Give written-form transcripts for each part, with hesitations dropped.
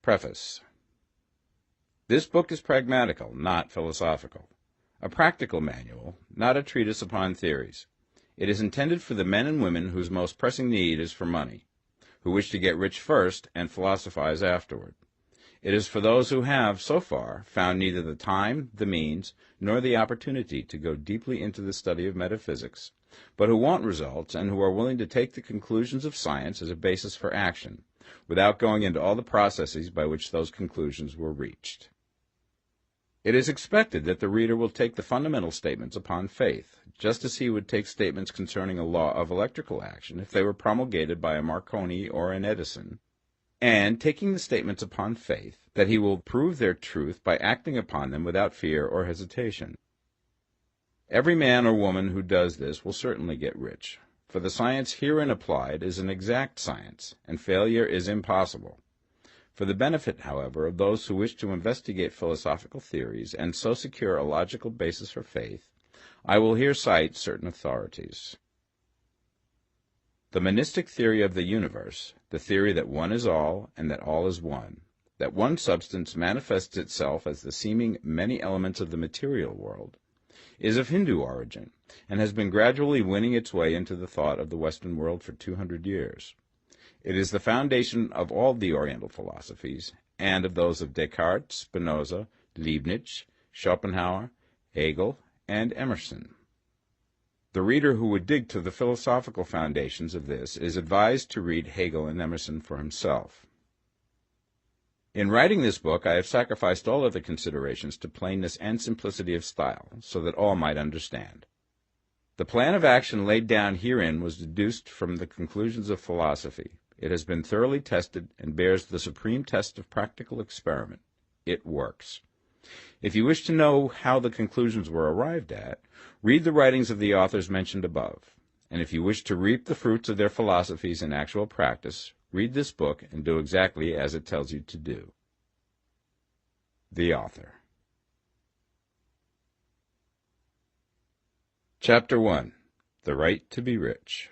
Preface. This book is pragmatical, not philosophical. A practical manual, not a treatise upon theories. It is intended for the men and women whose most pressing need is for money, who wish to get rich first and philosophize afterward. It is for those who have, so far, found neither the time, the means, nor the opportunity to go deeply into the study of metaphysics, but who want results and who are willing to take the conclusions of science as a basis for action, without going into all the processes by which those conclusions were reached. It is expected that the reader will take the fundamental statements upon faith, just as he would take statements concerning a law of electrical action if they were promulgated by a Marconi or an Edison, and taking the statements upon faith, that he will prove their truth by acting upon them without fear or hesitation. Every man or woman who does this will certainly get rich, for the science herein applied is an exact science, and failure is impossible. For the benefit, however, of those who wish to investigate philosophical theories and so secure a logical basis for faith, I will here cite certain authorities. The monistic theory of the universe, the theory that one is all and that all is one, that one substance manifests itself as the seeming many elements of the material world, is of Hindu origin and has been gradually winning its way into the thought of the Western world for 200 years. It is the foundation of all the Oriental philosophies and of those of Descartes, Spinoza, Leibniz, Schopenhauer, Hegel, and Emerson. The reader who would dig to the philosophical foundations of this is advised to read Hegel and Emerson for himself. In writing this book, I have sacrificed all other considerations to plainness and simplicity of style, so that all might understand. The plan of action laid down herein was deduced from the conclusions of philosophy. It has been thoroughly tested and bears the supreme test of practical experiment. It works. If you wish to know how the conclusions were arrived at, read the writings of the authors mentioned above. And if you wish to reap the fruits of their philosophies in actual practice, read this book and do exactly as it tells you to do. The author. Chapter 1. The Right to be Rich.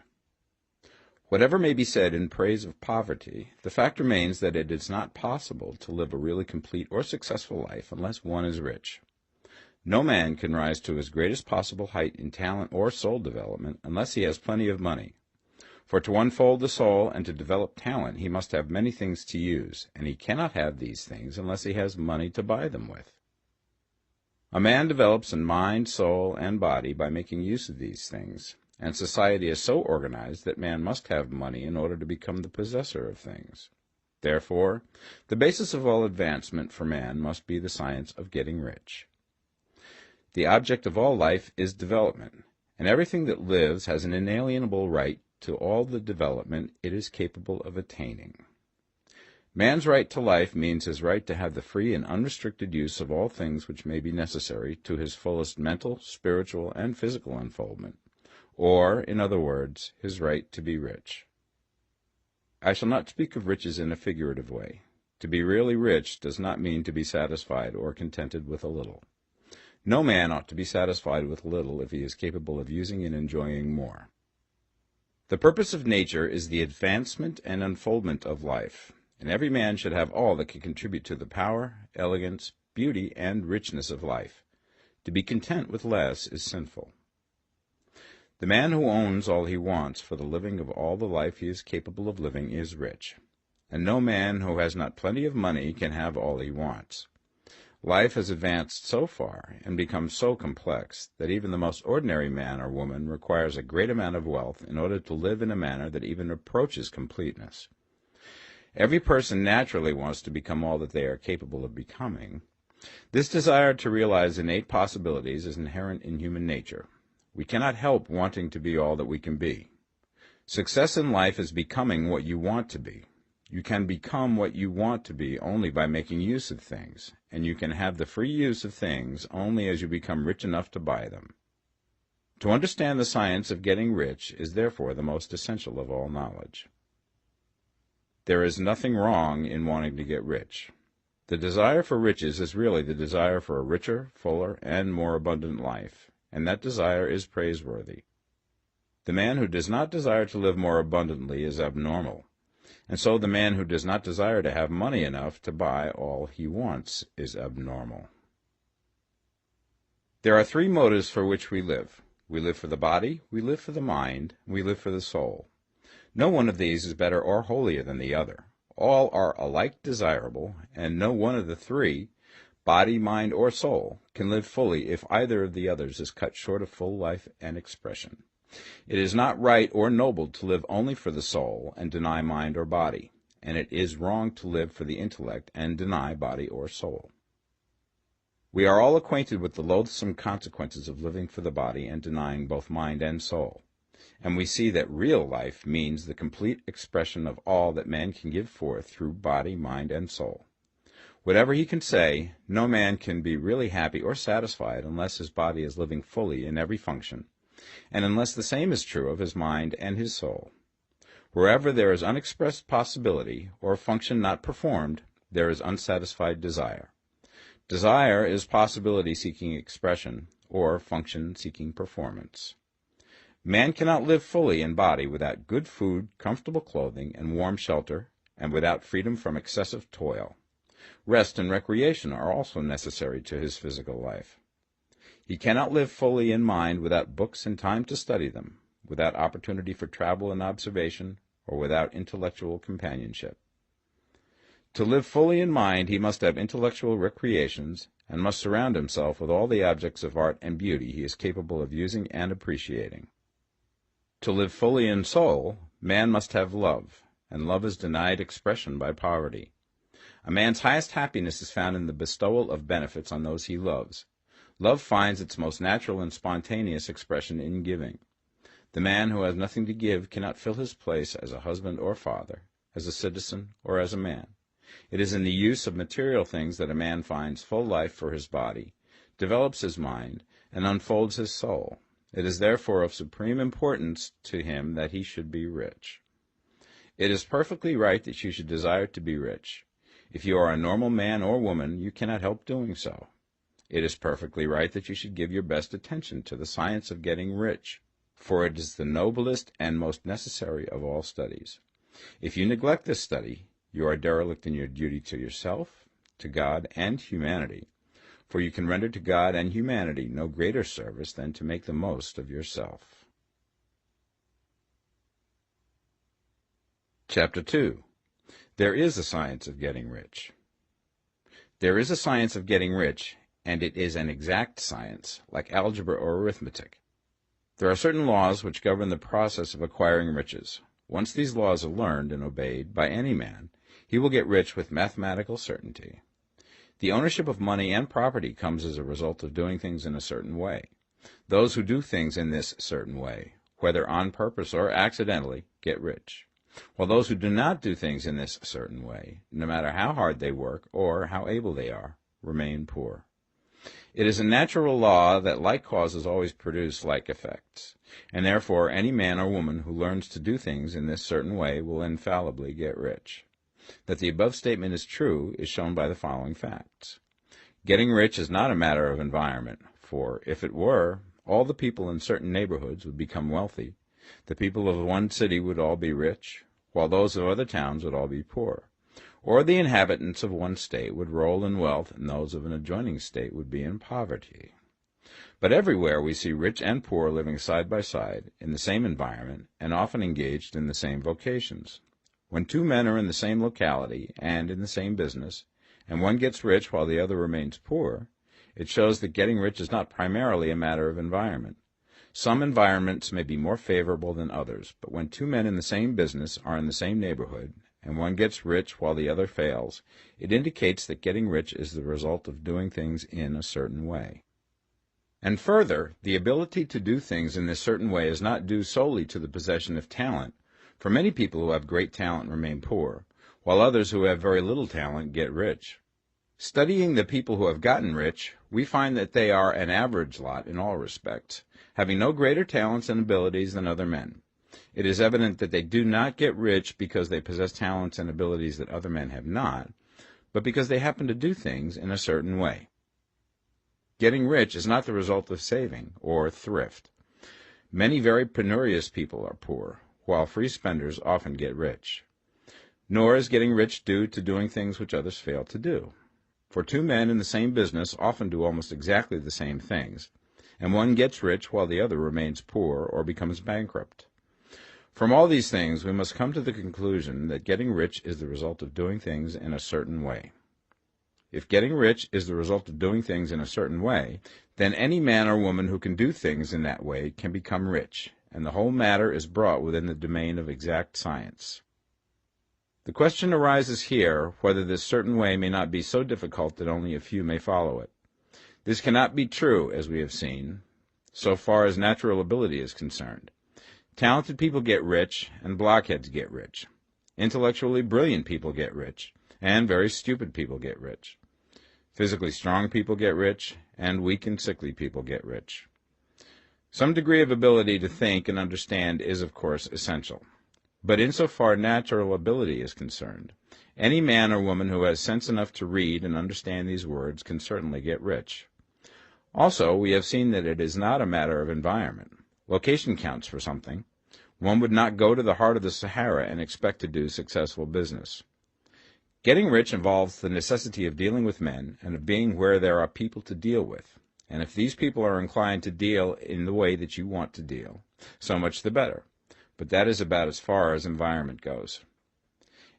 Whatever may be said in praise of poverty, the fact remains that it is not possible to live a really complete or successful life unless one is rich. No man can rise to his greatest possible height in talent or soul development unless he has plenty of money. For to unfold the soul and to develop talent he must have many things to use, and he cannot have these things unless he has money to buy them with. A man develops in mind, soul, and body by making use of these things, and society is so organized that man must have money in order to become the possessor of things. Therefore, the basis of all advancement for man must be the science of getting rich. The object of all life is development, and everything that lives has an inalienable right to all the development it is capable of attaining. Man's right to life means his right to have the free and unrestricted use of all things which may be necessary to his fullest mental, spiritual, and physical unfoldment, or, in other words, his right to be rich. I shall not speak of riches in a figurative way. To be really rich does not mean to be satisfied or contented with a little. No man ought to be satisfied with little if he is capable of using and enjoying more. The purpose of nature is the advancement and unfoldment of life, and every man should have all that can contribute to the power, elegance, beauty, and richness of life. To be content with less is sinful. The man who owns all he wants for the living of all the life he is capable of living is rich, and no man who has not plenty of money can have all he wants. Life has advanced so far and become so complex that even the most ordinary man or woman requires a great amount of wealth in order to live in a manner that even approaches completeness. Every person naturally wants to become all that they are capable of becoming. This desire to realize innate possibilities is inherent in human nature. We cannot help wanting to be all that we can be. Success in life is becoming what you want to be. You can become what you want to be only by making use of things, and you can have the free use of things only as you become rich enough to buy them. To understand the science of getting rich is therefore the most essential of all knowledge. There is nothing wrong in wanting to get rich. The desire for riches is really the desire for a richer, fuller, and more abundant life, and that desire is praiseworthy. The man who does not desire to live more abundantly is abnormal. and so the man who does not desire to have money enough to buy all he wants is abnormal. There are three motives for which we live. We live for the body, we live for the mind, we live for the soul. No one of these is better or holier than the other. All are alike desirable, and no one of the three, body, mind, or soul, can live fully if either of the others is cut short of full life and expression. It is not right or noble to live only for the soul and deny mind or body, and it is wrong to live for the intellect and deny body or soul. We are all acquainted with the loathsome consequences of living for the body and denying both mind and soul, and we see that real life means the complete expression of all that man can give forth through body, mind, and soul. Whatever he can say, no man can be really happy or satisfied unless his body is living fully in every function, and unless the same is true of his mind and his soul. Wherever there is unexpressed possibility, or function not performed, there is unsatisfied desire. Desire is possibility seeking expression, or function seeking performance. Man cannot live fully in body without good food, comfortable clothing, and warm shelter, and without freedom from excessive toil. Rest and recreation are also necessary to his physical life. He cannot live fully in mind without books and time to study them, without opportunity for travel and observation, or without intellectual companionship. To live fully in mind, he must have intellectual recreations, and must surround himself with all the objects of art and beauty he is capable of using and appreciating. To live fully in soul, man must have love, and love is denied expression by poverty. A man's highest happiness is found in the bestowal of benefits on those he loves. Love finds its most natural and spontaneous expression in giving. The man who has nothing to give cannot fill his place as a husband or father, as a citizen or as a man. It is in the use of material things that a man finds full life for his body, develops his mind, and unfolds his soul. It is therefore of supreme importance to him that he should be rich. It is perfectly right that you should desire to be rich. If you are a normal man or woman, you cannot help doing so. It is perfectly right that you should give your best attention to the science of getting rich, for it is the noblest and most necessary of all studies. If you neglect this study, you are derelict in your duty to yourself, to God, and humanity, for you can render to God and humanity no greater service than to make the most of yourself. Chapter 2. There is a science of getting rich. There is a science of getting rich, and it is an exact science, like algebra or arithmetic. There are certain laws which govern the process of acquiring riches. Once these laws are learned and obeyed by any man, he will get rich with mathematical certainty. The ownership of money and property comes as a result of doing things in a certain way. Those who do things in this certain way, whether on purpose or accidentally, get rich, while those who do not do things in this certain way, no matter how hard they work or how able they are, remain poor. It is a natural law that like causes always produce like effects, and therefore any man or woman who learns to do things in this certain way will infallibly get rich. That the above statement is true is shown by the following facts. Getting rich is not a matter of environment, for if it were, all the people in certain neighborhoods would become wealthy. The people of one city would all be rich, while those of other towns would all be poor. Or the inhabitants of one state would roll in wealth, and those of an adjoining state would be in poverty. But everywhere we see rich and poor living side by side, in the same environment, and often engaged in the same vocations. When two men are in the same locality and in the same business, and one gets rich while the other remains poor, it shows that getting rich is not primarily a matter of environment. Some environments may be more favorable than others, but when two men in the same business are in the same neighborhood, and one gets rich while the other fails, it indicates that getting rich is the result of doing things in a certain way. And further, the ability to do things in this certain way is not due solely to the possession of talent, for many people who have great talent remain poor, while others who have very little talent get rich. Studying the people who have gotten rich, we find that they are an average lot in all respects, having no greater talents and abilities than other men. It is evident that they do not get rich because they possess talents and abilities that other men have not, but because they happen to do things in a certain way. Getting rich is not the result of saving or thrift. Many very penurious people are poor, while free spenders often get rich. Nor is getting rich due to doing things which others fail to do. For two men in the same business often do almost exactly the same things, and one gets rich while the other remains poor or becomes bankrupt. From all these things, we must come to the conclusion that getting rich is the result of doing things in a certain way. If getting rich is the result of doing things in a certain way, then any man or woman who can do things in that way can become rich, and the whole matter is brought within the domain of exact science. The question arises here whether this certain way may not be so difficult that only a few may follow it. This cannot be true, as we have seen, so far as natural ability is concerned. Talented people get rich, and blockheads get rich. Intellectually brilliant people get rich, and very stupid people get rich. Physically strong people get rich, and weak and sickly people get rich. Some degree of ability to think and understand is, of course, essential. But insofar natural ability is concerned, any man or woman who has sense enough to read and understand these words can certainly get rich. Also, we have seen that it is not a matter of environment. Location counts for something. One would not go to the heart of the Sahara and expect to do successful business. Getting rich involves the necessity of dealing with men and of being where there are people to deal with. And if these people are inclined to deal in the way that you want to deal, so much the better. But that is about as far as environment goes.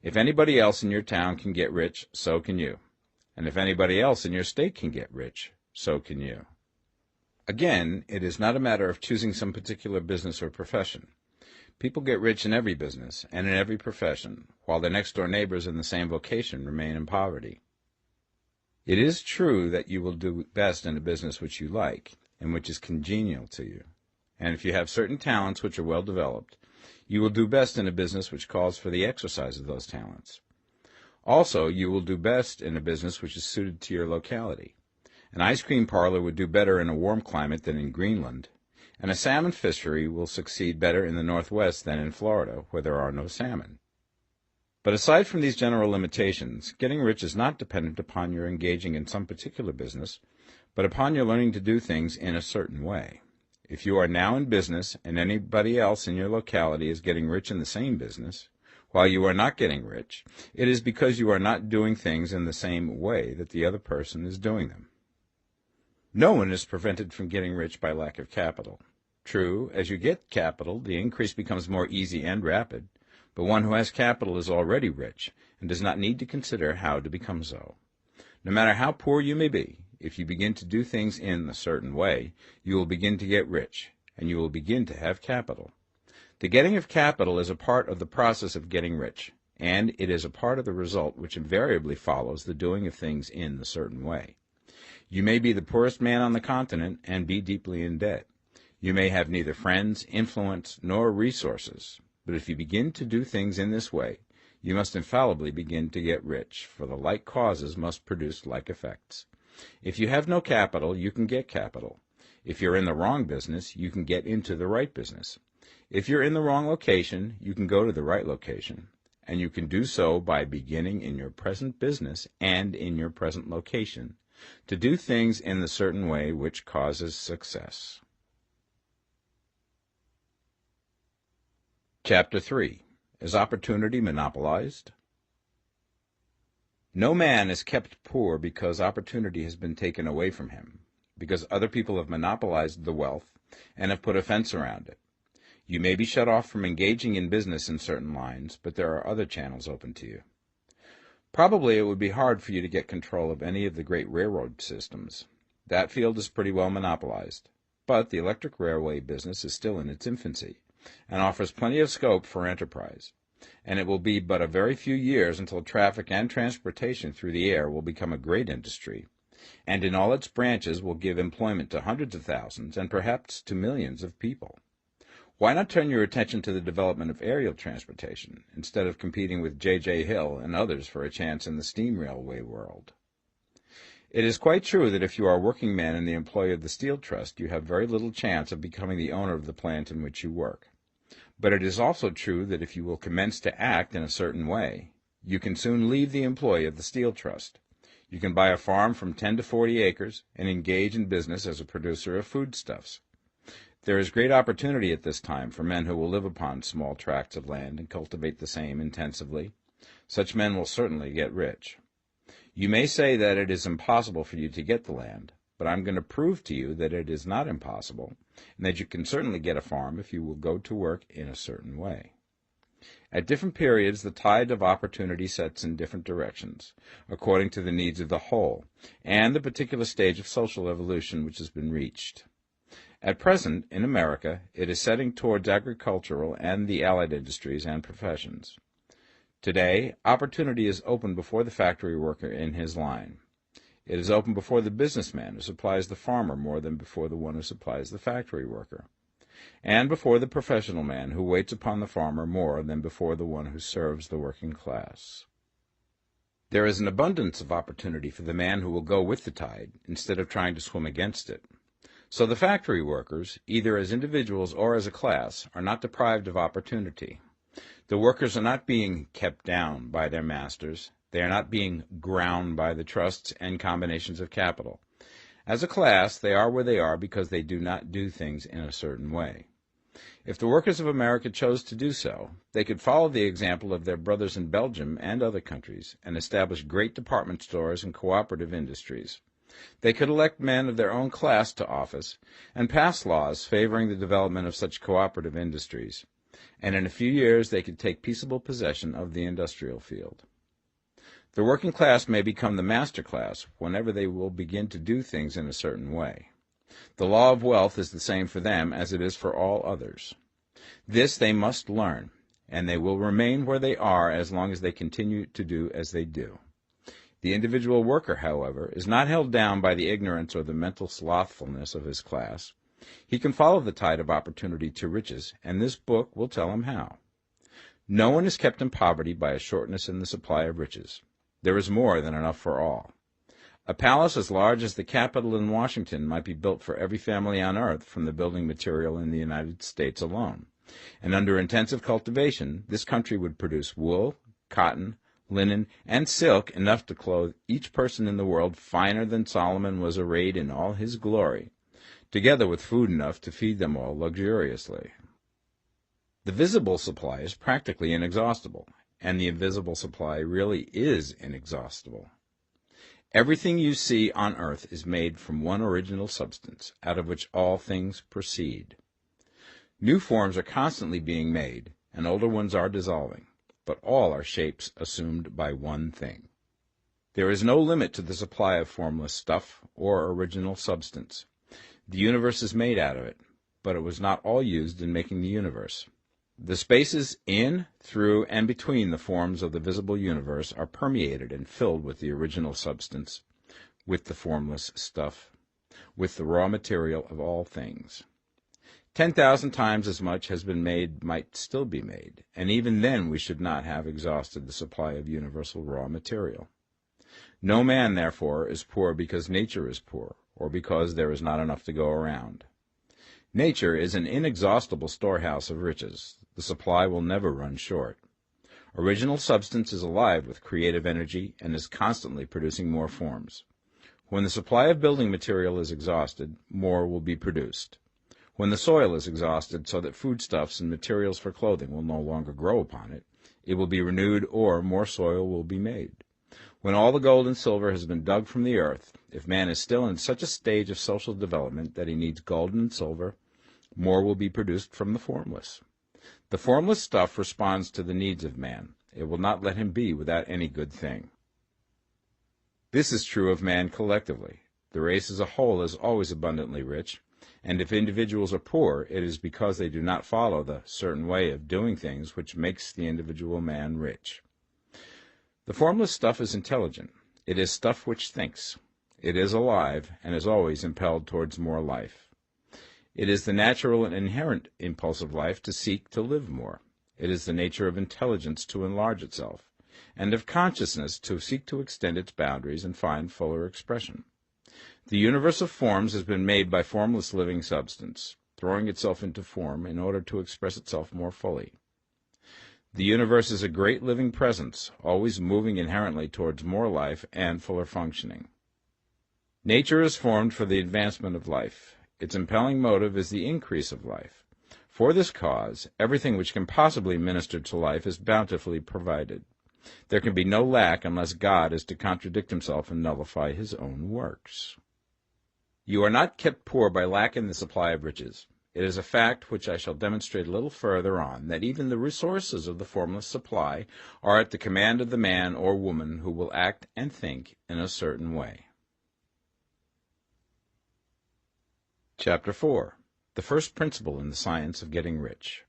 If anybody else in your town can get rich, so can you. And if anybody else in your state can get rich, so can you. Again, it is not a matter of choosing some particular business or profession. People get rich in every business and in every profession, while their next-door neighbors in the same vocation remain in poverty. It is true that you will do best in a business which you like and which is congenial to you. And if you have certain talents which are well developed, you will do best in a business which calls for the exercise of those talents. Also, you will do best in a business which is suited to your locality. An ice cream parlor would do better in a warm climate than in Greenland, and a salmon fishery will succeed better in the Northwest than in Florida, where there are no salmon. But aside from these general limitations, getting rich is not dependent upon your engaging in some particular business, but upon your learning to do things in a certain way. If you are now in business and anybody else in your locality is getting rich in the same business, while you are not getting rich, it is because you are not doing things in the same way that the other person is doing them. No one is prevented from getting rich by lack of capital. True, as you get capital, the increase becomes more easy and rapid, but one who has capital is already rich and does not need to consider how to become so. No matter how poor you may be, if you begin to do things in a certain way, you will begin to get rich, and you will begin to have capital. The getting of capital is a part of the process of getting rich, and it is a part of the result which invariably follows the doing of things in a certain way. You may be the poorest man on the continent and be deeply in debt. You may have neither friends, influence, nor resources, but if you begin to do things in this way, you must infallibly begin to get rich, for the like causes must produce like effects. If you have no capital, you can get capital. If you're in the wrong business, you can get into the right business. If you're in the wrong location, you can go to the right location, and you can do so by beginning in your present business and in your present location, to do things in the certain way which causes success. Chapter 3. Is opportunity monopolized? No man is kept poor because opportunity has been taken away from him, because other people have monopolized the wealth and have put a fence around it. You may be shut off from engaging in business in certain lines, but there are other channels open to you. Probably it would be hard for you to get control of any of the great railroad systems. That field is pretty well monopolized, but the electric railway business is still in its infancy and offers plenty of scope for enterprise, and it will be but a very few years until traffic and transportation through the air will become a great industry, and in all its branches will give employment to hundreds of thousands and perhaps to millions of people. Why not turn your attention to the development of aerial transportation, instead of competing with J.J. Hill and others for a chance in the steam railway world? It is quite true that if you are a working man in the employ of the Steel Trust, you have very little chance of becoming the owner of the plant in which you work. But it is also true that if you will commence to act in a certain way, you can soon leave the employ of the Steel Trust. You can buy a farm from 10 to 40 acres and engage in business as a producer of foodstuffs. There is great opportunity at this time for men who will live upon small tracts of land and cultivate the same intensively, Such men will certainly get rich. You may say that it is impossible for you to get the land, but I'm going to prove to you that it is not impossible, and that you can certainly get a farm if you will go to work in a certain way. At different periods, the tide of opportunity sets in different directions, according to the needs of the whole, and the particular stage of social evolution which has been reached. At present, in America, it is setting towards agricultural and the allied industries and professions. Today, opportunity is open before the factory worker in his line. It is open before the businessman who supplies the farmer more than before the one who supplies the factory worker, and before the professional man who waits upon the farmer more than before the one who serves the working class. There is an abundance of opportunity for the man who will go with the tide instead of trying to swim against it. So the factory workers, either as individuals or as a class, are not deprived of opportunity. The workers are not being kept down by their masters. They are not being ground by the trusts and combinations of capital. As a class, they are where they are because they do not do things in a certain way. If the workers of America chose to do so, they could follow the example of their brothers in Belgium and other countries and establish great department stores and cooperative industries. They could elect men of their own class to office and pass laws favoring the development of such cooperative industries, and in a few years they could take peaceable possession of the industrial field. The working class may become the master class whenever they will begin to do things in a certain way. The law of wealth is the same for them as it is for all others. This they must learn, and they will remain where they are as long as they continue to do as they do. The individual worker, however, is not held down by the ignorance or the mental slothfulness of his class. He can follow the tide of opportunity to riches, and this book will tell him how. No one is kept in poverty by a shortness in the supply of riches. There is more than enough for all. A palace as large as the Capitol in Washington might be built for every family on earth from the building material in the United States alone, and under intensive cultivation, this country would produce wool, cotton, linen, and silk enough to clothe each person in the world finer than Solomon was arrayed in all his glory, together with food enough to feed them all luxuriously. The visible supply is practically inexhaustible, and the invisible supply really is inexhaustible. Everything you see on earth is made from one original substance, out of which all things proceed. New forms are constantly being made, and older ones are dissolving, but all are shapes assumed by one thing. There is no limit to the supply of formless stuff or original substance. The universe is made out of it, but it was not all used in making the universe. The spaces in, through, and between the forms of the visible universe are permeated and filled with the original substance, with the formless stuff, with the raw material of all things. 10,000 times as much has been made might still be made, and even then we should not have exhausted the supply of universal raw material. No man, therefore, is poor because nature is poor, or because there is not enough to go around. Nature is an inexhaustible storehouse of riches. The supply will never run short. Original substance is alive with creative energy and is constantly producing more forms. When the supply of building material is exhausted, more will be produced. When the soil is exhausted so that foodstuffs and materials for clothing will no longer grow upon it, it will be renewed or more soil will be made. When all the gold and silver has been dug from the earth, if man is still in such a stage of social development that he needs gold and silver, more will be produced from the formless. The formless stuff responds to the needs of man. It will not let him be without any good thing. This is true of man collectively. The race as a whole is always abundantly rich, and if individuals are poor, it is because they do not follow the certain way of doing things which makes the individual man rich. The formless stuff is intelligent. It is stuff which thinks. It is alive, and is always impelled towards more life. It is the natural and inherent impulse of life to seek to live more. It is the nature of intelligence to enlarge itself, and of consciousness to seek to extend its boundaries and find fuller expression. The universe of forms has been made by formless living substance, throwing itself into form in order to express itself more fully. The universe is a great living presence, always moving inherently towards more life and fuller functioning. Nature is formed for the advancement of life. Its impelling motive is the increase of life. For this cause, everything which can possibly minister to life is bountifully provided. There can be no lack unless God is to contradict himself and nullify his own works. You are not kept poor by lack in the supply of riches. It is a fact which I shall demonstrate a little further on, that even the resources of the formless supply are at the command of the man or woman who will act and think in a certain way. Chapter 4. The first principle in the science of getting rich.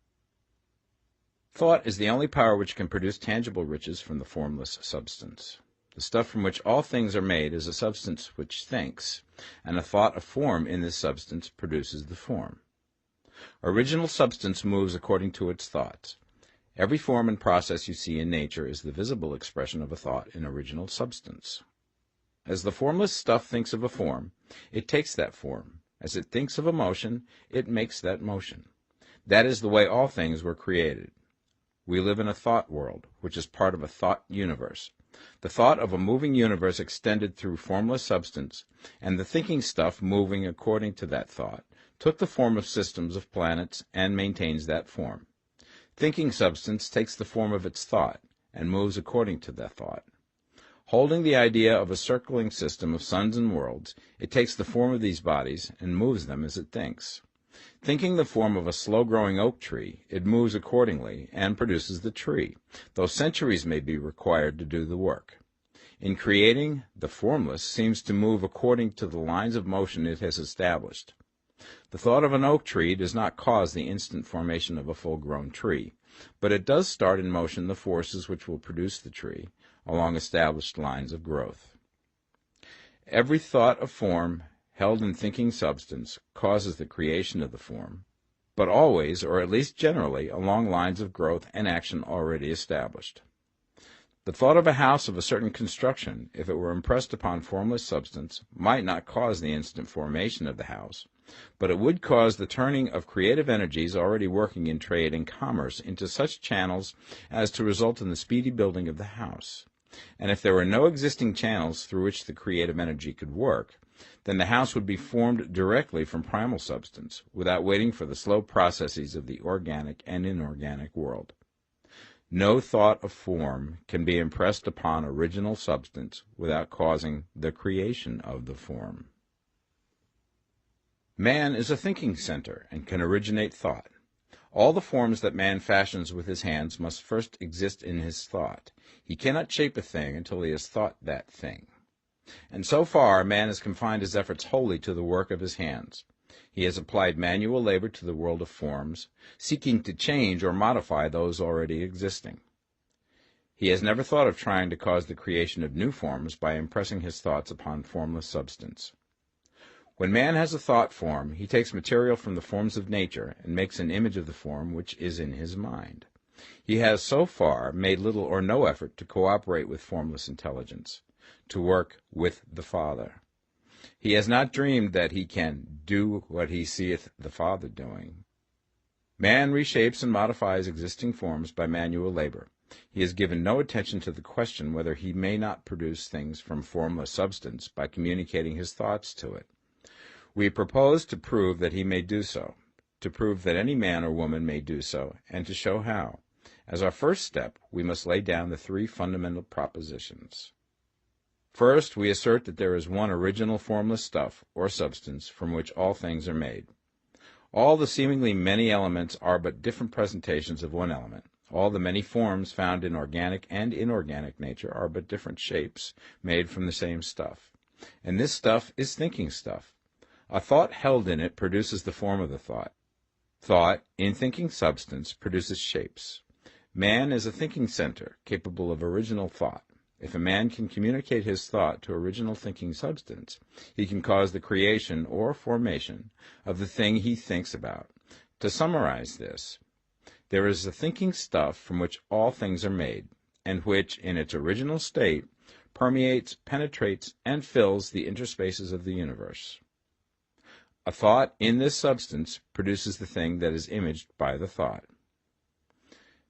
Thought is the only power which can produce tangible riches from the formless substance. The stuff from which all things are made is a substance which thinks, and a thought of form in this substance produces the form. Original substance moves according to its thoughts. Every form and process you see in nature is the visible expression of a thought in original substance. As the formless stuff thinks of a form, it takes that form. As it thinks of a motion, it makes that motion. That is the way all things were created. We live in a thought world, which is part of a thought universe. The thought of a moving universe extended through formless substance, and the thinking stuff moving according to that thought, took the form of systems of planets and maintains that form. Thinking substance takes the form of its thought and moves according to that thought. Holding the idea of a circling system of suns and worlds, it takes the form of these bodies and moves them as it thinks. Thinking the form of a slow-growing oak tree, it moves accordingly and produces the tree, though centuries may be required to do the work. In creating, the formless seems to move according to the lines of motion it has established. The thought of an oak tree does not cause the instant formation of a full-grown tree, but it does start in motion the forces which will produce the tree, along established lines of growth. Every thought of form held in thinking substance causes the creation of the form, but always, or at least generally, along lines of growth and action already established. The thought of a house of a certain construction, if it were impressed upon formless substance, might not cause the instant formation of the house, but it would cause the turning of creative energies already working in trade and commerce into such channels as to result in the speedy building of the house. And if there were no existing channels through which the creative energy could work, then the house would be formed directly from primal substance, without waiting for the slow processes of the organic and inorganic world. No thought of form can be impressed upon original substance without causing the creation of the form. Man is a thinking center and can originate thought. All the forms that man fashions with his hands must first exist in his thought. He cannot shape a thing until he has thought that thing. And so far, man has confined his efforts wholly to the work of his hands. He has applied manual labor to the world of forms, seeking to change or modify those already existing. He has never thought of trying to cause the creation of new forms by impressing his thoughts upon formless substance. When man has a thought form, he takes material from the forms of nature and makes an image of the form which is in his mind. He has so far made little or no effort to cooperate with formless intelligence, to work with the Father. He has not dreamed that he can do what he seeth the Father doing. Man reshapes and modifies existing forms by manual labor. He has given no attention to the question whether he may not produce things from formless substance by communicating his thoughts to it. We propose to prove that he may do so, to prove that any man or woman may do so, and to show how. As our first step, we must lay down the three fundamental propositions. First, we assert that there is one original formless stuff, or substance, from which all things are made. All the seemingly many elements are but different presentations of one element. All the many forms found in organic and inorganic nature are but different shapes, made from the same stuff. And this stuff is thinking stuff. A thought held in it produces the form of the thought. Thought, in thinking substance, produces shapes. Man is a thinking center, capable of original thought. If a man can communicate his thought to original thinking substance, he can cause the creation or formation of the thing he thinks about. To summarize this, there is a thinking stuff from which all things are made, and which, in its original state, permeates, penetrates, and fills the interspaces of the universe. A thought in this substance produces the thing that is imaged by the thought.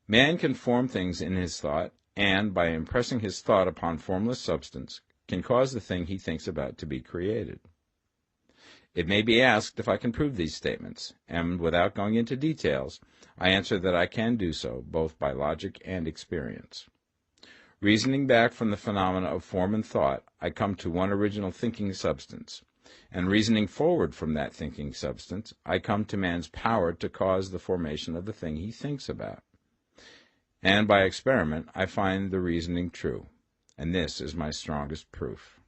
Man can form things in his thought, and, by impressing his thought upon formless substance, can cause the thing he thinks about to be created. It may be asked if I can prove these statements, and without going into details, I answer that I can do so, both by logic and experience. Reasoning back from the phenomena of form and thought, I come to one original thinking substance. And reasoning forward from that thinking substance, I come to man's power to cause the formation of the thing he thinks about. And by experiment, I find the reasoning true. And this is my strongest proof.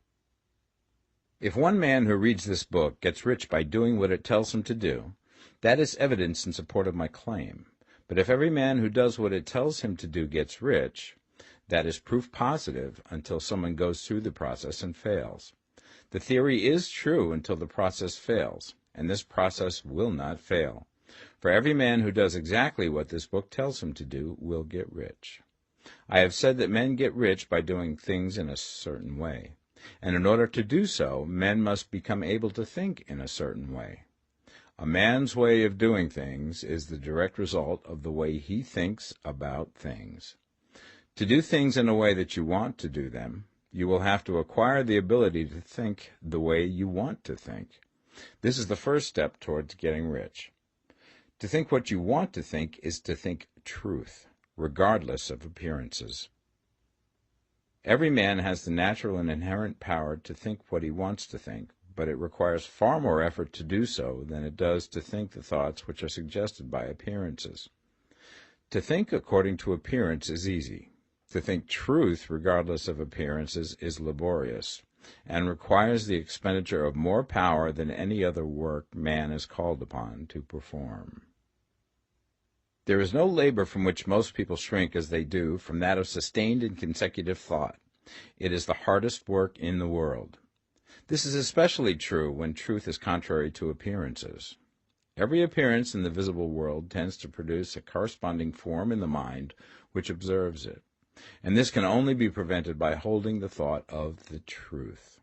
If one man who reads this book gets rich by doing what it tells him to do, that is evidence in support of my claim. But if every man who does what it tells him to do gets rich, that is proof positive until someone goes through the process and fails. The theory is true until the process fails, and this process will not fail. For every man who does exactly what this book tells him to do will get rich. I have said that men get rich by doing things in a certain way, and in order to do so, men must become able to think in a certain way. A man's way of doing things is the direct result of the way he thinks about things. To do things in a way that you want to do them, you will have to acquire the ability to think the way you want to think. This is the first step towards getting rich. To think what you want to think is to think truth, regardless of appearances. Every man has the natural and inherent power to think what he wants to think, but it requires far more effort to do so than it does to think the thoughts which are suggested by appearances. To think according to appearance is easy. To think truth regardless of appearances is laborious, and requires the expenditure of more power than any other work man is called upon to perform. There is no labor from which most people shrink as they do from that of sustained and consecutive thought. It is the hardest work in the world. This is especially true when truth is contrary to appearances. Every appearance in the visible world tends to produce a corresponding form in the mind which observes it, and this can only be prevented by holding the thought of the truth.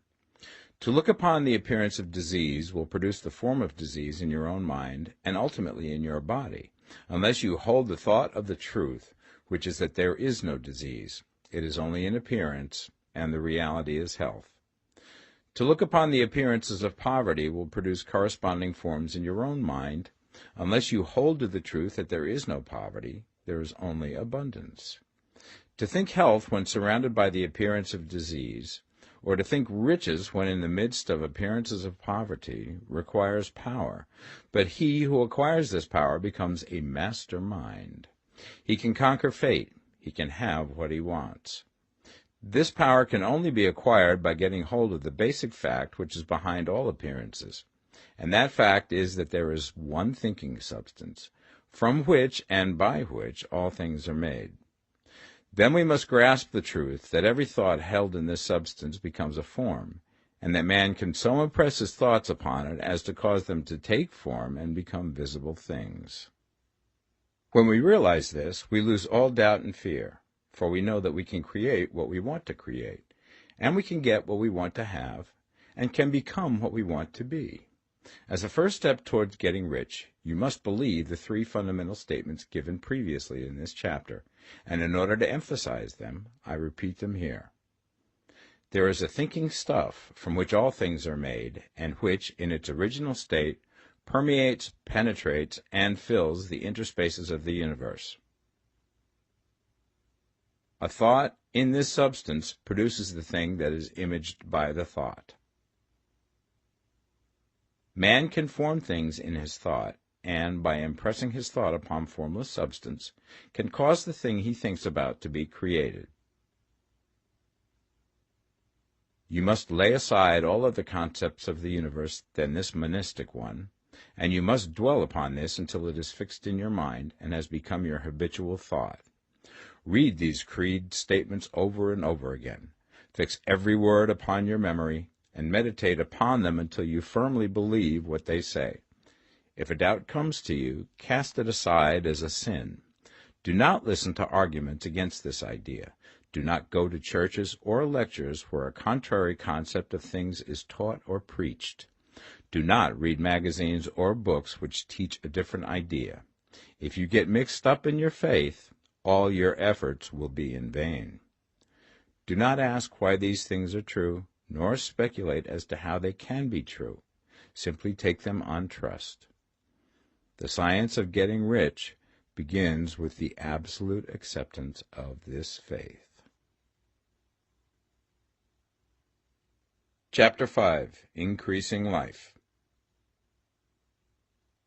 To look upon the appearance of disease will produce the form of disease in your own mind and ultimately in your body, unless you hold the thought of the truth, which is that there is no disease. It is only an appearance, and the reality is health. To look upon the appearances of poverty will produce corresponding forms in your own mind, unless you hold to the truth that there is no poverty, there is only abundance. To think health when surrounded by the appearance of disease, or to think riches when in the midst of appearances of poverty, requires power, but he who acquires this power becomes a master mind. He can conquer fate. He can have what he wants. This power can only be acquired by getting hold of the basic fact which is behind all appearances, and that fact is that there is one thinking substance, from which and by which all things are made. Then we must grasp the truth that every thought held in this substance becomes a form, and that man can so impress his thoughts upon it as to cause them to take form and become visible things. When we realize this, we lose all doubt and fear, for we know that we can create what we want to create, and we can get what we want to have, and can become what we want to be. As a first step towards getting rich, you must believe the three fundamental statements given previously in this chapter, and in order to emphasize them, I repeat them here. There is a thinking stuff from which all things are made, and which, in its original state, permeates, penetrates, and fills the interspaces of the universe. A thought in this substance produces the thing that is imaged by the thought. Man can form things in his thought, and, by impressing his thought upon formless substance, can cause the thing he thinks about to be created. You must lay aside all other concepts of the universe than this monistic one, and you must dwell upon this until it is fixed in your mind and has become your habitual thought. Read these creed statements over and over again. Fix every word upon your memory, and meditate upon them until you firmly believe what they say. If a doubt comes to you, cast it aside as a sin. Do not listen to arguments against this idea. Do not go to churches or lectures where a contrary concept of things is taught or preached. Do not read magazines or books which teach a different idea. If you get mixed up in your faith, all your efforts will be in vain. Do not ask why these things are true, nor speculate as to how they can be true. Simply take them on trust. The science of getting rich begins with the absolute acceptance of this faith. Chapter 5. Increasing Life.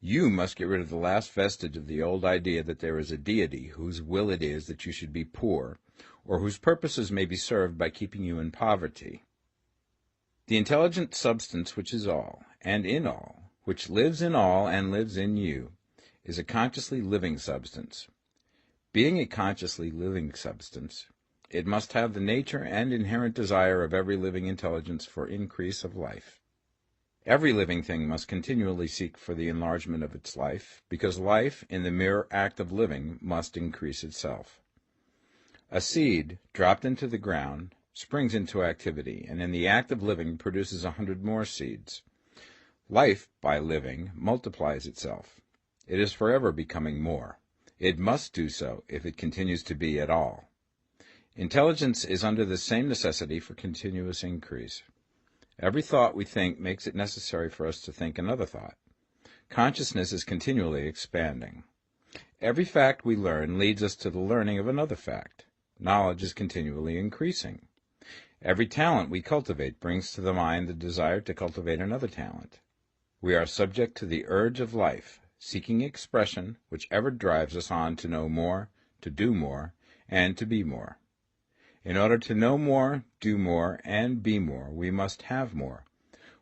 You must get rid of the last vestige of the old idea that there is a deity whose will it is that you should be poor, or whose purposes may be served by keeping you in poverty. The intelligent substance which is all, and in all, which lives in all and lives in you, is a consciously living substance. Being a consciously living substance, it must have the nature and inherent desire of every living intelligence for increase of life. Every living thing must continually seek for the enlargement of its life, because life, in the mere act of living, must increase itself. A seed, dropped into the ground, springs into activity, and in the act of living produces 100 more seeds. Life, by living, multiplies itself. It is forever becoming more. It must do so if it continues to be at all. Intelligence is under the same necessity for continuous increase. Every thought we think makes it necessary for us to think another thought. Consciousness is continually expanding. Every fact we learn leads us to the learning of another fact. Knowledge is continually increasing. Every talent we cultivate brings to the mind the desire to cultivate another talent. We are subject to the urge of life, seeking expression, which ever drives us on to know more, to do more, and to be more. In order to know more, do more, and be more, we must have more.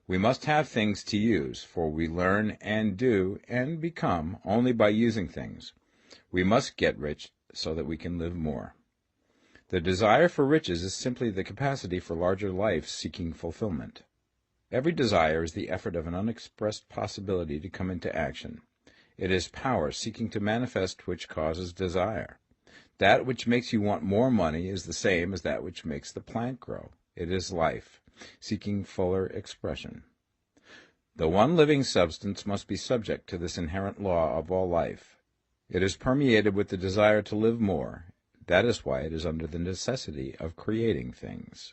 We must have things to use, for we learn and do and become only by using things. We must get rich so that we can live more. The desire for riches is simply the capacity for larger life seeking fulfillment. Every desire is the effort of an unexpressed possibility to come into action. It is power seeking to manifest which causes desire. That which makes you want more money is the same as that which makes the plant grow. It is life, seeking fuller expression. The one living substance must be subject to this inherent law of all life. It is permeated with the desire to live more. That is why it is under the necessity of creating things.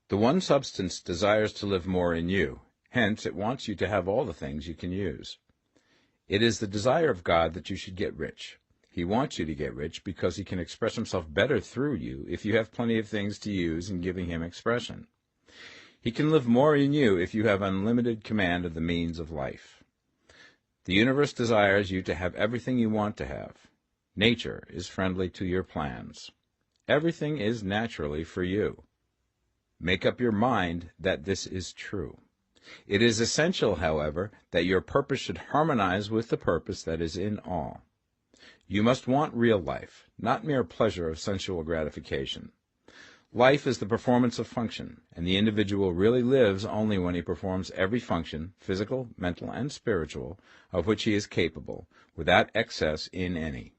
The one substance desires to live more in you. Hence, it wants you to have all the things you can use. It is the desire of God that you should get rich. He wants you to get rich because he can express himself better through you if you have plenty of things to use in giving him expression. He can live more in you if you have unlimited command of the means of life. The universe desires you to have everything you want to have. Nature is friendly to your plans. Everything is naturally for you. Make up your mind that this is true. It is essential, however, that your purpose should harmonize with the purpose that is in all. You must want real life, not mere pleasure of sensual gratification. Life is the performance of function, and the individual really lives only when he performs every function, physical, mental, and spiritual, of which he is capable, without excess in any.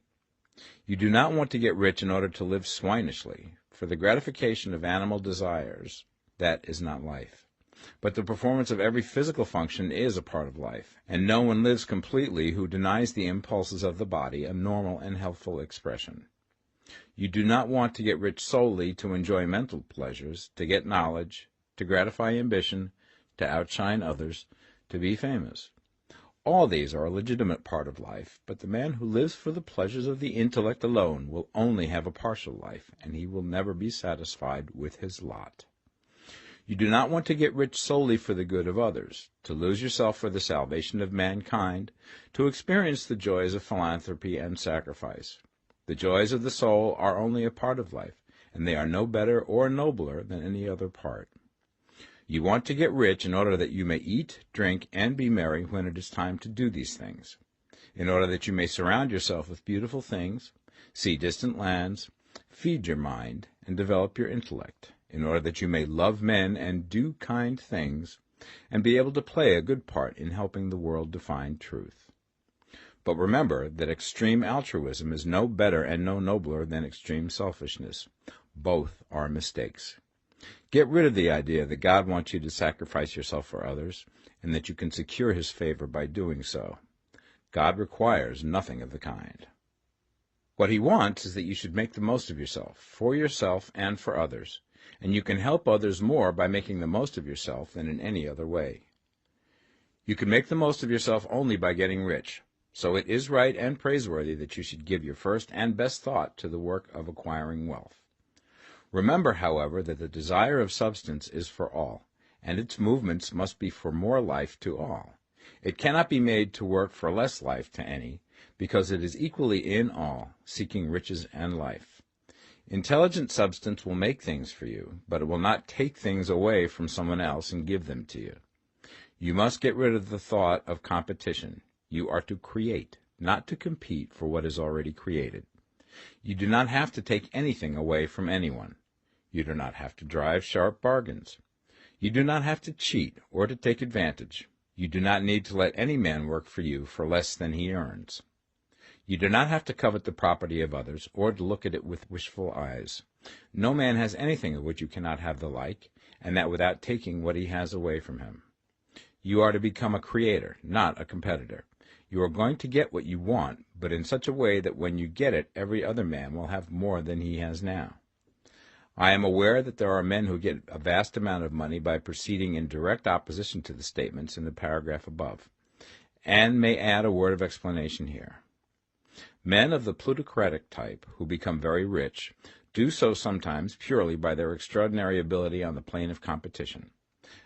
You do not want to get rich in order to live swinishly, for the gratification of animal desires, that is not life. But the performance of every physical function is a part of life, and no one lives completely who denies the impulses of the body a normal and healthful expression. You do not want to get rich solely to enjoy mental pleasures, to get knowledge, to gratify ambition, to outshine others, to be famous. All these are a legitimate part of life, but the man who lives for the pleasures of the intellect alone will only have a partial life, and he will never be satisfied with his lot. You do not want to get rich solely for the good of others, to lose yourself for the salvation of mankind, to experience the joys of philanthropy and sacrifice. The joys of the soul are only a part of life, and they are no better or nobler than any other part. You want to get rich in order that you may eat, drink, and be merry when it is time to do these things, in order that you may surround yourself with beautiful things, see distant lands, feed your mind, and develop your intellect, in order that you may love men and do kind things, and be able to play a good part in helping the world to find truth. But remember that extreme altruism is no better and no nobler than extreme selfishness. Both are mistakes. Get rid of the idea that God wants you to sacrifice yourself for others, and that you can secure his favor by doing so. God requires nothing of the kind. What he wants is that you should make the most of yourself, for yourself and for others, and you can help others more by making the most of yourself than in any other way. You can make the most of yourself only by getting rich, so it is right and praiseworthy that you should give your first and best thought to the work of acquiring wealth. Remember, however, that the desire of substance is for all, and its movements must be for more life to all. It cannot be made to work for less life to any, because it is equally in all, seeking riches and life. Intelligent substance will make things for you, but it will not take things away from someone else and give them to you. You must get rid of the thought of competition. You are to create, not to compete for what is already created. You do not have to take anything away from anyone. You do not have to drive sharp bargains. You do not have to cheat or to take advantage. You do not need to let any man work for you for less than he earns. You do not have to covet the property of others or to look at it with wishful eyes. No man has anything of which you cannot have the like, and that without taking what he has away from him. You are to become a creator, not a competitor. You are going to get what you want, but in such a way that when you get it, every other man will have more than he has now. I am aware that there are men who get a vast amount of money by proceeding in direct opposition to the statements in the paragraph above, and may add a word of explanation here. Men of the plutocratic type, who become very rich, do so sometimes purely by their extraordinary ability on the plane of competition,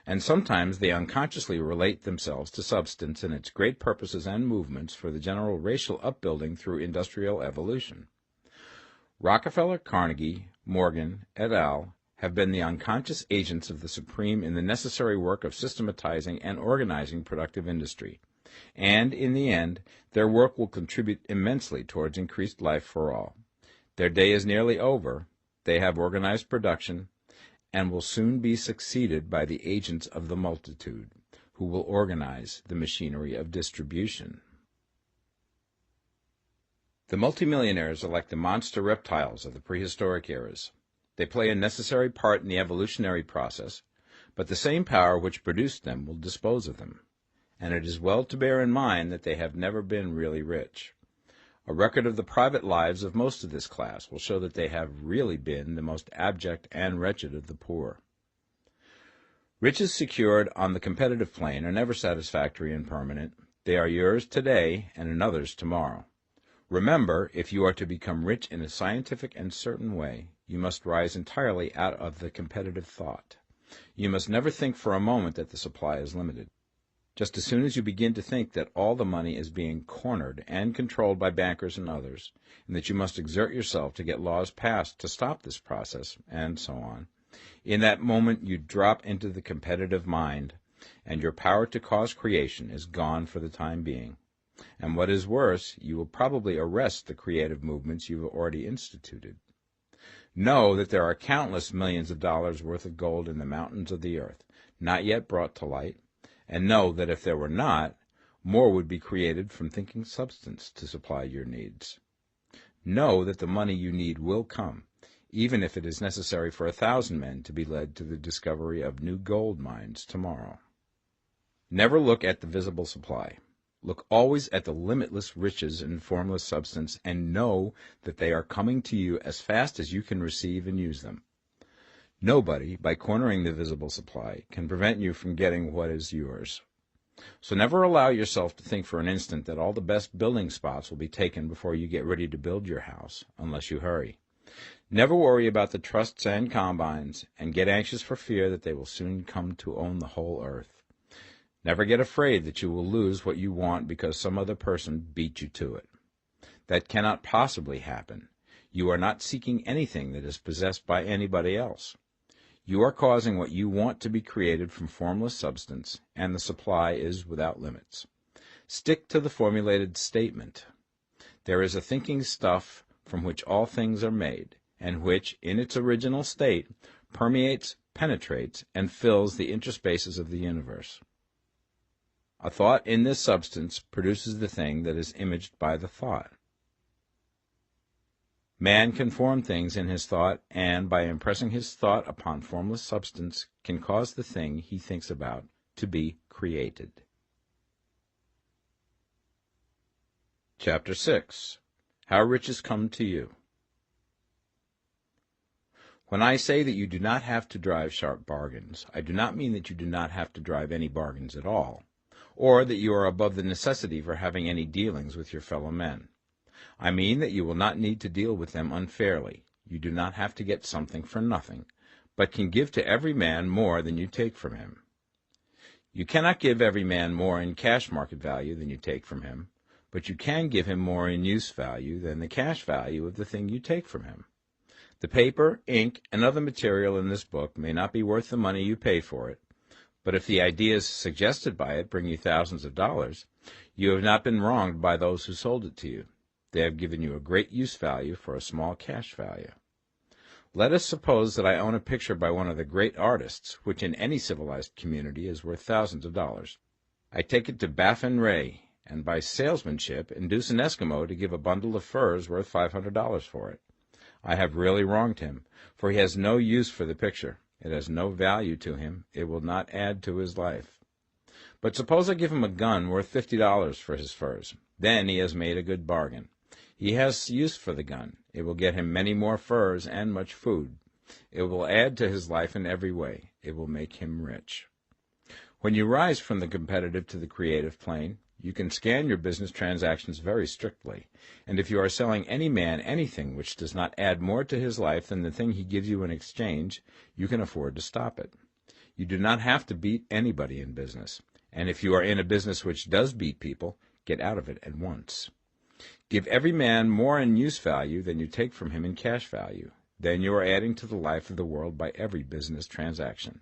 and sometimes they unconsciously relate themselves to substance and its great purposes and movements for the general racial upbuilding through industrial evolution. Rockefeller, Carnegie, Morgan, et al. Have been the unconscious agents of the Supreme in the necessary work of systematizing and organizing productive industry, and, in the end, their work will contribute immensely towards increased life for all. Their day is nearly over, they have organized production, and will soon be succeeded by the agents of the multitude, who will organize the machinery of distribution. The multimillionaires are like the monster reptiles of the prehistoric eras. They play a necessary part in the evolutionary process, but the same power which produced them will dispose of them, and it is well to bear in mind that they have never been really rich. A record of the private lives of most of this class will show that they have really been the most abject and wretched of the poor. Riches secured on the competitive plane are never satisfactory and permanent. They are yours today and another's tomorrow. Remember, if you are to become rich in a scientific and certain way, you must rise entirely out of the competitive thought. You must never think for a moment that the supply is limited. Just as soon as you begin to think that all the money is being cornered and controlled by bankers and others, and that you must exert yourself to get laws passed to stop this process, and so on, in that moment you drop into the competitive mind, and your power to cause creation is gone for the time being. And what is worse, you will probably arrest the creative movements you have already instituted. Know that there are countless millions of dollars worth of gold in the mountains of the earth, not yet brought to light, and know that if there were not, more would be created from thinking substance to supply your needs. Know that the money you need will come, even if it is necessary for 1,000 men to be led to the discovery of new gold mines tomorrow. Never look at the visible supply. Look always at the limitless riches in formless substance, and know that they are coming to you as fast as you can receive and use them. Nobody, by cornering the visible supply, can prevent you from getting what is yours. So never allow yourself to think for an instant that all the best building spots will be taken before you get ready to build your house, unless you hurry. Never worry about the trusts and combines, and get anxious for fear that they will soon come to own the whole earth. Never get afraid that you will lose what you want because some other person beat you to it. That cannot possibly happen. You are not seeking anything that is possessed by anybody else. You are causing what you want to be created from formless substance, and the supply is without limits. Stick to the formulated statement. There is a thinking stuff from which all things are made, and which, in its original state, permeates, penetrates, and fills the interspaces of the universe. A thought in this substance produces the thing that is imaged by the thought. Man can form things in his thought, and by impressing his thought upon formless substance, can cause the thing he thinks about to be created. Chapter 6. How Riches Come to You. When I say that you do not have to drive sharp bargains, I do not mean that you do not have to drive any bargains at all, or that you are above the necessity for having any dealings with your fellow men. I mean that you will not need to deal with them unfairly. You do not have to get something for nothing, but can give to every man more than you take from him. You cannot give every man more in cash market value than you take from him, but you can give him more in use value than the cash value of the thing you take from him. The paper, ink, and other material in this book may not be worth the money you pay for it, but if the ideas suggested by it bring you thousands of dollars, you have not been wronged by those who sold it to you. They have given you a great use value for a small cash value. Let us suppose that I own a picture by one of the great artists, which in any civilized community is worth thousands of dollars. I take it to Baffin Ray, and by salesmanship induce an Eskimo to give a bundle of furs worth $500 for it. I have really wronged him, for he has no use for the picture. It has no value to him. It will not add to his life. But suppose I give him a gun worth $50 for his furs. Then he has made a good bargain. He has use for the gun. It will get him many more furs and much food. It will add to his life in every way. It will make him rich. When you rise from the competitive to the creative plane, you can scan your business transactions very strictly, and if you are selling any man anything which does not add more to his life than the thing he gives you in exchange, you can afford to stop it. You do not have to beat anybody in business, and if you are in a business which does beat people, get out of it at once. Give every man more in use value than you take from him in cash value. Then you are adding to the life of the world by every business transaction.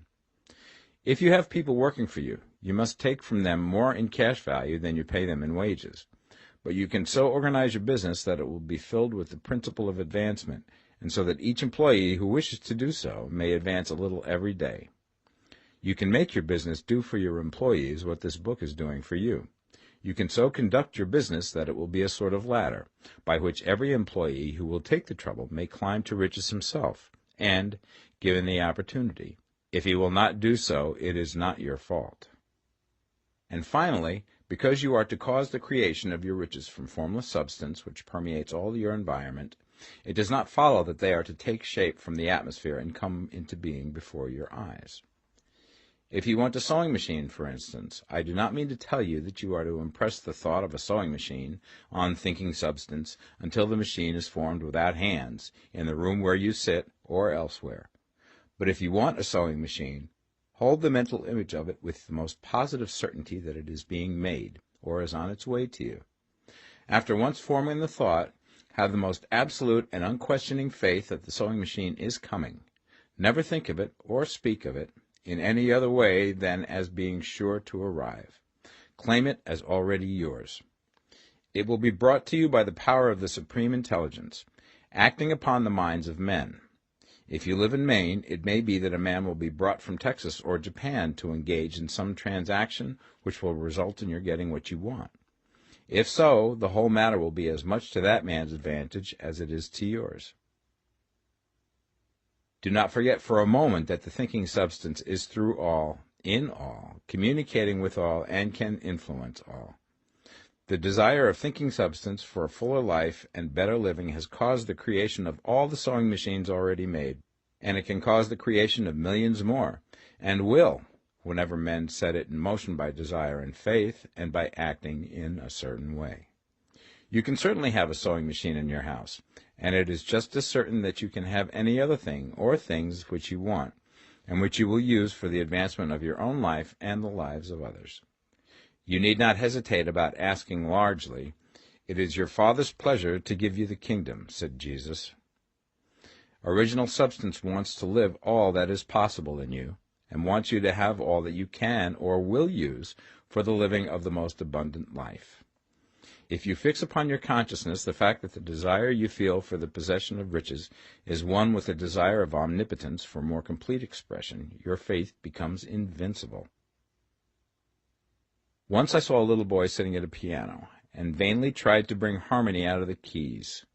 If you have people working for you, you must take from them more in cash value than you pay them in wages. But you can so organize your business that it will be filled with the principle of advancement, and so that each employee who wishes to do so may advance a little every day. You can make your business do for your employees what this book is doing for you. You can so conduct your business that it will be a sort of ladder, by which every employee who will take the trouble may climb to riches himself, and, given the opportunity, if he will not do so, it is not your fault. And finally, because you are to cause the creation of your riches from formless substance which permeates all your environment, it does not follow that they are to take shape from the atmosphere and come into being before your eyes. If you want a sewing machine, for instance, I do not mean to tell you that you are to impress the thought of a sewing machine on thinking substance until the machine is formed without hands, in the room where you sit or elsewhere. But if you want a sewing machine, hold the mental image of it with the most positive certainty that it is being made, or is on its way to you. After once forming the thought, have the most absolute and unquestioning faith that the sewing machine is coming. Never think of it or speak of it in any other way than as being sure to arrive. Claim it as already yours. It will be brought to you by the power of the Supreme Intelligence, acting upon the minds of men. If you live in Maine, it may be that a man will be brought from Texas or Japan to engage in some transaction which will result in your getting what you want. If so, the whole matter will be as much to that man's advantage as it is to yours. Do not forget for a moment that the thinking substance is through all, in all, communicating with all, and can influence all. The desire of thinking substance for a fuller life and better living has caused the creation of all the sewing machines already made, and it can cause the creation of millions more, and will, whenever men set it in motion by desire and faith, and by acting in a certain way. You can certainly have a sewing machine in your house, and it is just as certain that you can have any other thing or things which you want, and which you will use for the advancement of your own life and the lives of others. You need not hesitate about asking largely. It is your Father's pleasure to give you the kingdom, said Jesus. Original substance wants to live all that is possible in you, and wants you to have all that you can or will use for the living of the most abundant life. If you fix upon your consciousness the fact that the desire you feel for the possession of riches is one with the desire of omnipotence for more complete expression, your faith becomes invincible. Once I saw a little boy sitting at a piano, and vainly tried to bring harmony out of the keys,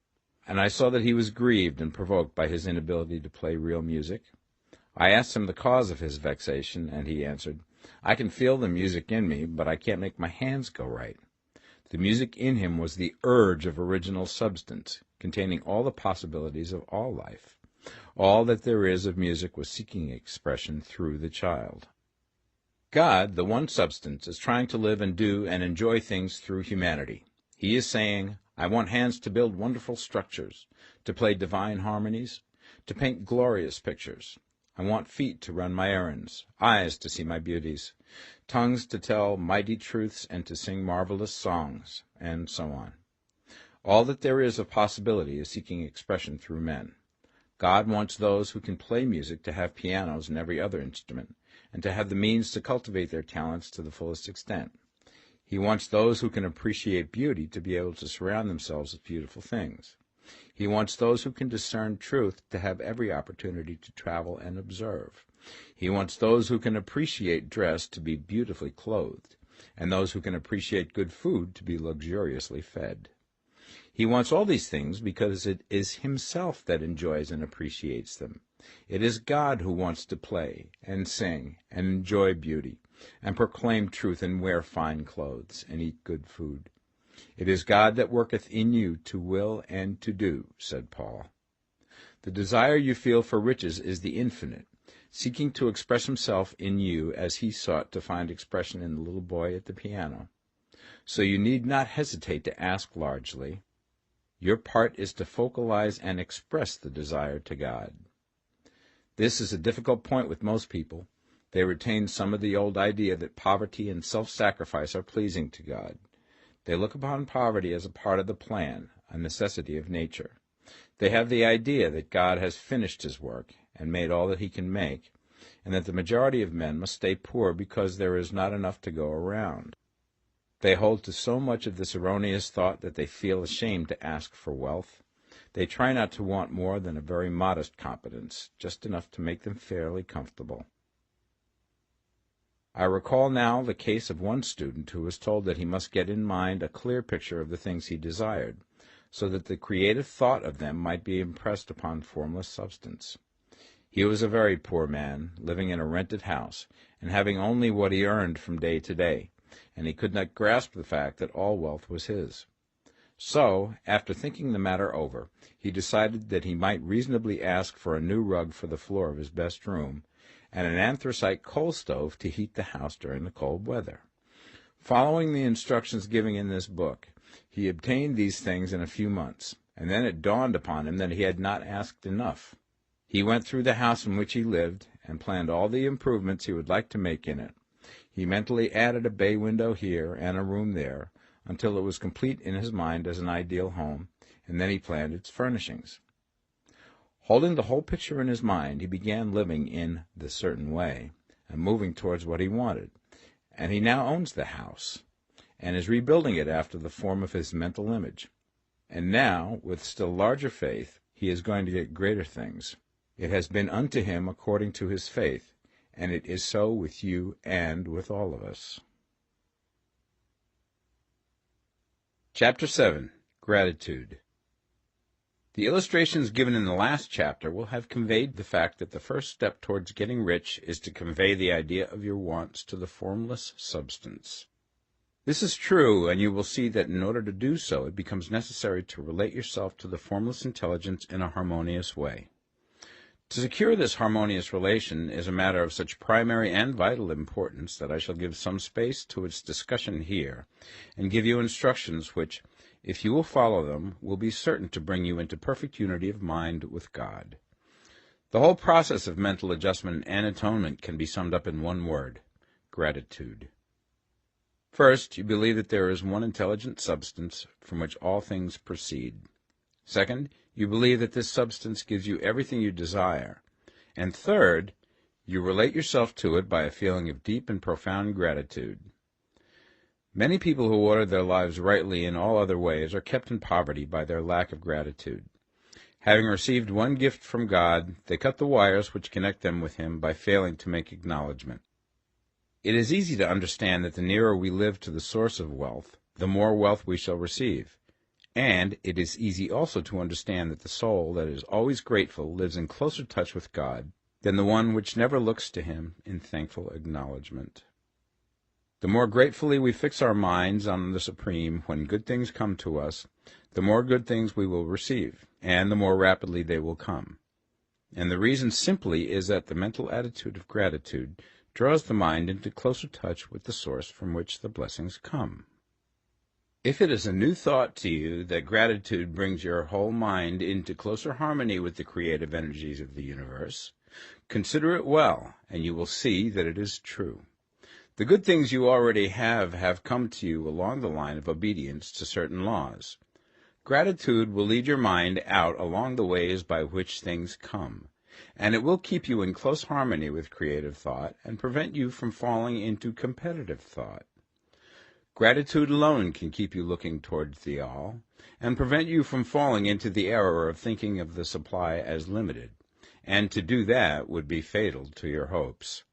and I saw that he was grieved and provoked by his inability to play real music. I asked him the cause of his vexation, and he answered, "I can feel the music in me, but I can't make my hands go right." The music in him was the urge of original substance, containing all the possibilities of all life. All that there is of music was seeking expression through the child. God, the one substance, is trying to live and do and enjoy things through humanity. He is saying, I want hands to build wonderful structures, to play divine harmonies, to paint glorious pictures. I want feet to run my errands, eyes to see my beauties, tongues to tell mighty truths and to sing marvelous songs, and so on. All that there is of possibility is seeking expression through men. God wants those who can play music to have pianos and every other instrument, and to have the means to cultivate their talents to the fullest extent. He wants those who can appreciate beauty to be able to surround themselves with beautiful things. He wants those who can discern truth to have every opportunity to travel and observe. He wants those who can appreciate dress to be beautifully clothed, and those who can appreciate good food to be luxuriously fed. He wants all these things because it is himself that enjoys and appreciates them. It is God who wants to play and sing and enjoy beauty and proclaim truth and wear fine clothes and eat good food. It is God that worketh in you to will and to do, said Paul. The desire you feel for riches is the infinite, seeking to express himself in you as he sought to find expression in the little boy at the piano. So you need not hesitate to ask largely. Your part is to focalize and express the desire to God. This is a difficult point with most people. They retain some of the old idea that poverty and self-sacrifice are pleasing to God. They look upon poverty as a part of the plan, a necessity of nature. They have the idea that God has finished his work and made all that he can make, and that the majority of men must stay poor because there is not enough to go around. They hold to so much of this erroneous thought that they feel ashamed to ask for wealth. They try not to want more than a very modest competence, just enough to make them fairly comfortable. I recall now the case of one student who was told that he must get in mind a clear picture of the things he desired, so that the creative thought of them might be impressed upon formless substance. He was a very poor man, living in a rented house, and having only what he earned from day to day, and he could not grasp the fact that all wealth was his. So, after thinking the matter over, he decided that he might reasonably ask for a new rug for the floor of his best room, and an anthracite coal stove to heat the house during the cold weather. Following the instructions given in this book, he obtained these things in a few months, and then it dawned upon him that he had not asked enough. He went through the house in which he lived, and planned all the improvements he would like to make in it. He mentally added a bay window here and a room there, until it was complete in his mind as an ideal home, and then he planned its furnishings. Holding the whole picture in his mind, he began living in the certain way, and moving towards what he wanted, and he now owns the house, and is rebuilding it after the form of his mental image. And now, with still larger faith, he is going to get greater things. It has been unto him according to his faith, and it is so with you and with all of us. Chapter 7. Gratitude. The illustrations given in the last chapter will have conveyed the fact that the first step towards getting rich is to convey the idea of your wants to the formless substance. This is true, and you will see that in order to do so, it becomes necessary to relate yourself to the formless intelligence in a harmonious way. To secure this harmonious relation is a matter of such primary and vital importance that I shall give some space to its discussion here, and give you instructions which, if you will follow them, will be certain to bring you into perfect unity of mind with God. The whole process of mental adjustment and atonement can be summed up in one word: gratitude. First, you believe that there is one intelligent substance from which all things proceed. Second, you believe that this substance gives you everything you desire. And third, you relate yourself to it by a feeling of deep and profound gratitude. Many people who order their lives rightly in all other ways are kept in poverty by their lack of gratitude. Having received one gift from God, they cut the wires which connect them with Him by failing to make acknowledgment. It is easy to understand that the nearer we live to the source of wealth, the more wealth we shall receive. And it is easy also to understand that the soul that is always grateful lives in closer touch with God than the one which never looks to Him in thankful acknowledgment. The more gratefully we fix our minds on the Supreme when good things come to us, the more good things we will receive, and the more rapidly they will come. And the reason simply is that the mental attitude of gratitude draws the mind into closer touch with the source from which the blessings come. If it is a new thought to you that gratitude brings your whole mind into closer harmony with the creative energies of the universe, Consider it well, and you will see that it is true. The good things you already have come to you along the line of obedience to certain laws. Gratitude will lead your mind out along the ways by which things come, and it will keep you in close harmony with creative thought and prevent you from falling into competitive thought. Gratitude alone can keep you looking towards the all, and prevent you from falling into the error of thinking of the supply as limited, and to do that would be fatal to your hopes.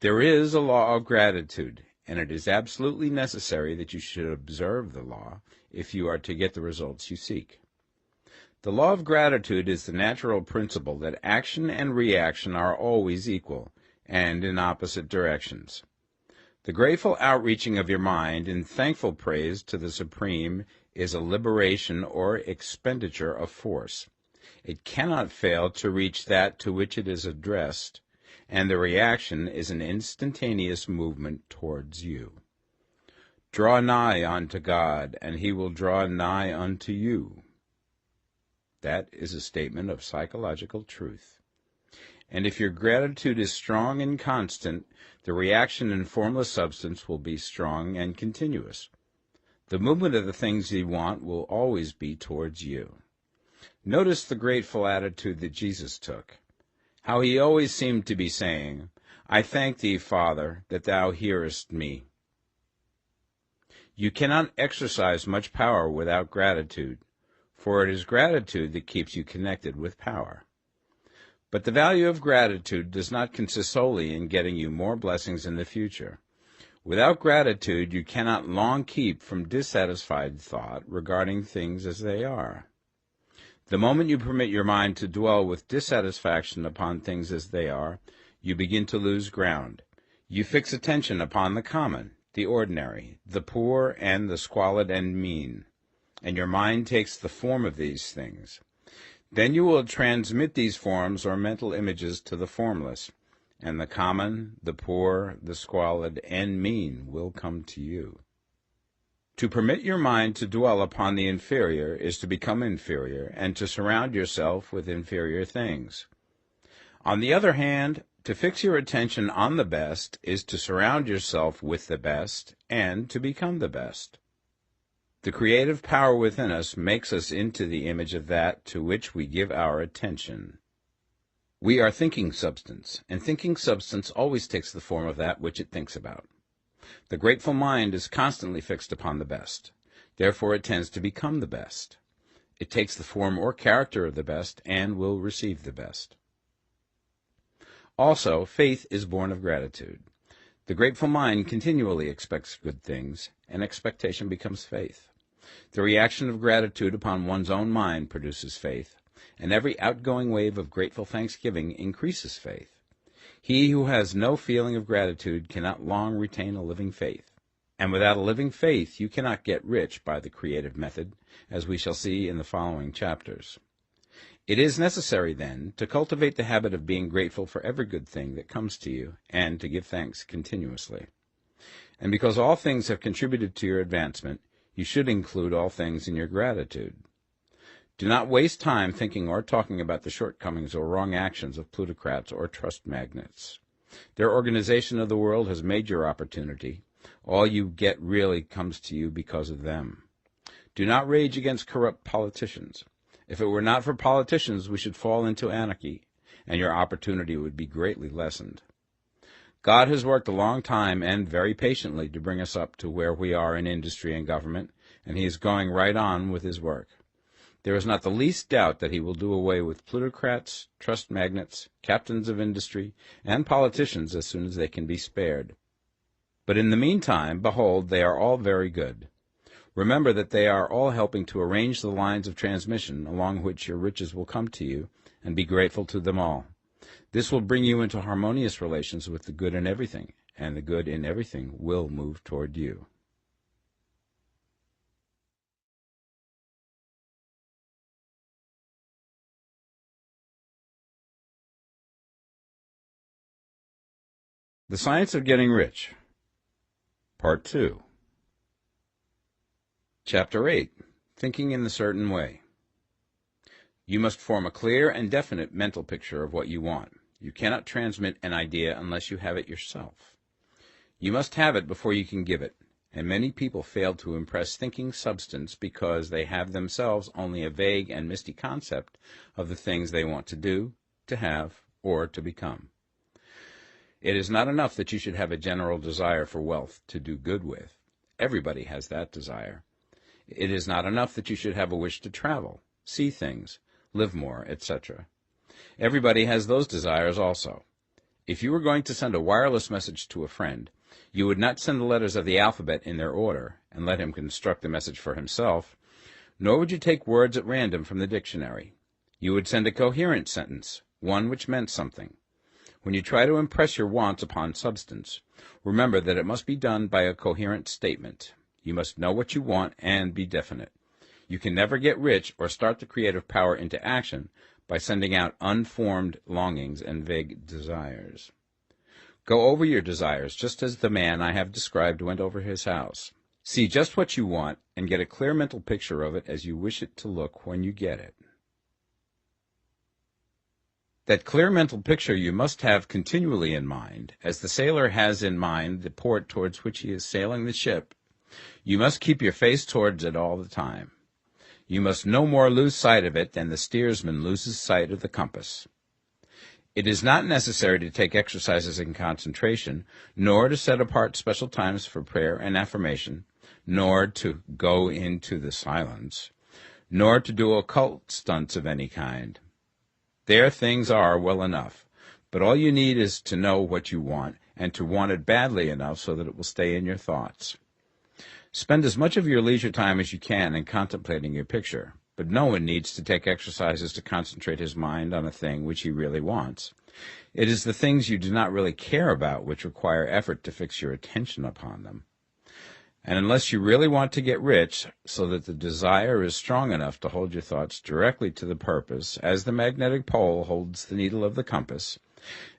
There is a law of gratitude, and it is absolutely necessary that you should observe the law if you are to get the results you seek. The law of gratitude is the natural principle that action and reaction are always equal, and in opposite directions. The grateful outreaching of your mind in thankful praise to the Supreme is a liberation or expenditure of force. It cannot fail to reach that to which it is addressed, and the reaction is an instantaneous movement towards you. Draw nigh unto God, and he will draw nigh unto you. That is a statement of psychological truth. And if your gratitude is strong and constant, the reaction in formless substance will be strong and continuous. The movement of the things you want will always be towards you. Notice the grateful attitude that Jesus took, how he always seemed to be saying, I thank thee, Father, that thou hearest me. You cannot exercise much power without gratitude, for it is gratitude that keeps you connected with power. But the value of gratitude does not consist solely in getting you more blessings in the future. Without gratitude, you cannot long keep from dissatisfied thought regarding things as they are. The moment you permit your mind to dwell with dissatisfaction upon things as they are, you begin to lose ground. You fix attention upon the common, the ordinary, the poor, and the squalid and mean, and your mind takes the form of these things. Then you will transmit these forms or mental images to the formless, and the common, the poor, the squalid, and mean will come to you. To permit your mind to dwell upon the inferior is to become inferior, and to surround yourself with inferior things. On the other hand, to fix your attention on the best is to surround yourself with the best, and to become the best. The creative power within us makes us into the image of that to which we give our attention. We are thinking substance, and thinking substance always takes the form of that which it thinks about. The grateful mind is constantly fixed upon the best. Therefore it tends to become the best. It takes the form or character of the best and will receive the best. Also, faith is born of gratitude. The grateful mind continually expects good things, and expectation becomes faith. The reaction of gratitude upon one's own mind produces faith, and every outgoing wave of grateful thanksgiving increases faith. He who has no feeling of gratitude cannot long retain a living faith, and without a living faith you cannot get rich by the creative method, as we shall see in the following chapters. It is necessary, then, to cultivate the habit of being grateful for every good thing that comes to you, and to give thanks continuously. And because all things have contributed to your advancement, you should include all things in your gratitude. Do not waste time thinking or talking about the shortcomings or wrong actions of plutocrats or trust magnates. Their organization of the world has made your opportunity. All you get really comes to you because of them. Do not rage against corrupt politicians. If it were not for politicians, we should fall into anarchy, and your opportunity would be greatly lessened. God has worked a long time and very patiently to bring us up to where we are in industry and government, and he is going right on with his work. There is not the least doubt that he will do away with plutocrats, trust magnates, captains of industry, and politicians as soon as they can be spared. But in the meantime, behold, they are all very good. Remember that they are all helping to arrange the lines of transmission along which your riches will come to you, and be grateful to them all. This will bring you into harmonious relations with the good in everything, and the good in everything will move toward you. The Science of Getting Rich, Part 2. Chapter 8. Thinking in the Certain Way. You must form a clear and definite mental picture of what you want. You cannot transmit an idea unless you have it yourself. You must have it before you can give it, and many people fail to impress thinking substance because they have themselves only a vague and misty concept of the things they want to do, to have, or to become. It is not enough that you should have a general desire for wealth to do good with. Everybody has that desire. It is not enough that you should have a wish to travel, see things, live more, etc. Everybody has those desires also. If you were going to send a wireless message to a friend, you would not send the letters of the alphabet in their order and let him construct the message for himself, nor would you take words at random from the dictionary. You would send a coherent sentence, one which meant something. When you try to impress your wants upon substance, remember that it must be done by a coherent statement. You must know what you want and be definite. You can never get rich or start the creative power into action by sending out unformed longings and vague desires. Go over your desires just as the man I have described went over his house. See just what you want and get a clear mental picture of it as you wish it to look when you get it. That clear mental picture you must have continually in mind, as the sailor has in mind the port towards which he is sailing the ship. You must keep your face towards it all the time. You must no more lose sight of it than the steersman loses sight of the compass. It is not necessary to take exercises in concentration, nor to set apart special times for prayer and affirmation, nor to go into the silence, nor to do occult stunts of any kind. There things are well enough, but all you need is to know what you want, and to want it badly enough so that it will stay in your thoughts. Spend as much of your leisure time as you can in contemplating your picture, but no one needs to take exercises to concentrate his mind on a thing which he really wants. It is the things you do not really care about which require effort to fix your attention upon them. And unless you really want to get rich, so that the desire is strong enough to hold your thoughts directly to the purpose, as the magnetic pole holds the needle of the compass,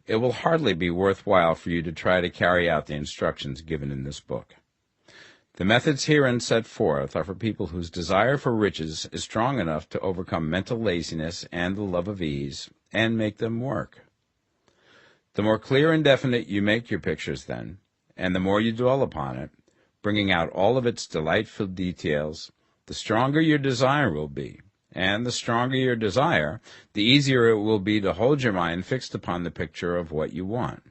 it will hardly be worthwhile for you to try to carry out the instructions given in this book. The methods herein set forth are for people whose desire for riches is strong enough to overcome mental laziness and the love of ease, and make them work. The more clear and definite you make your pictures then, and the more you dwell upon it, bringing out all of its delightful details, the stronger your desire will be, and the stronger your desire, the easier it will be to hold your mind fixed upon the picture of what you want.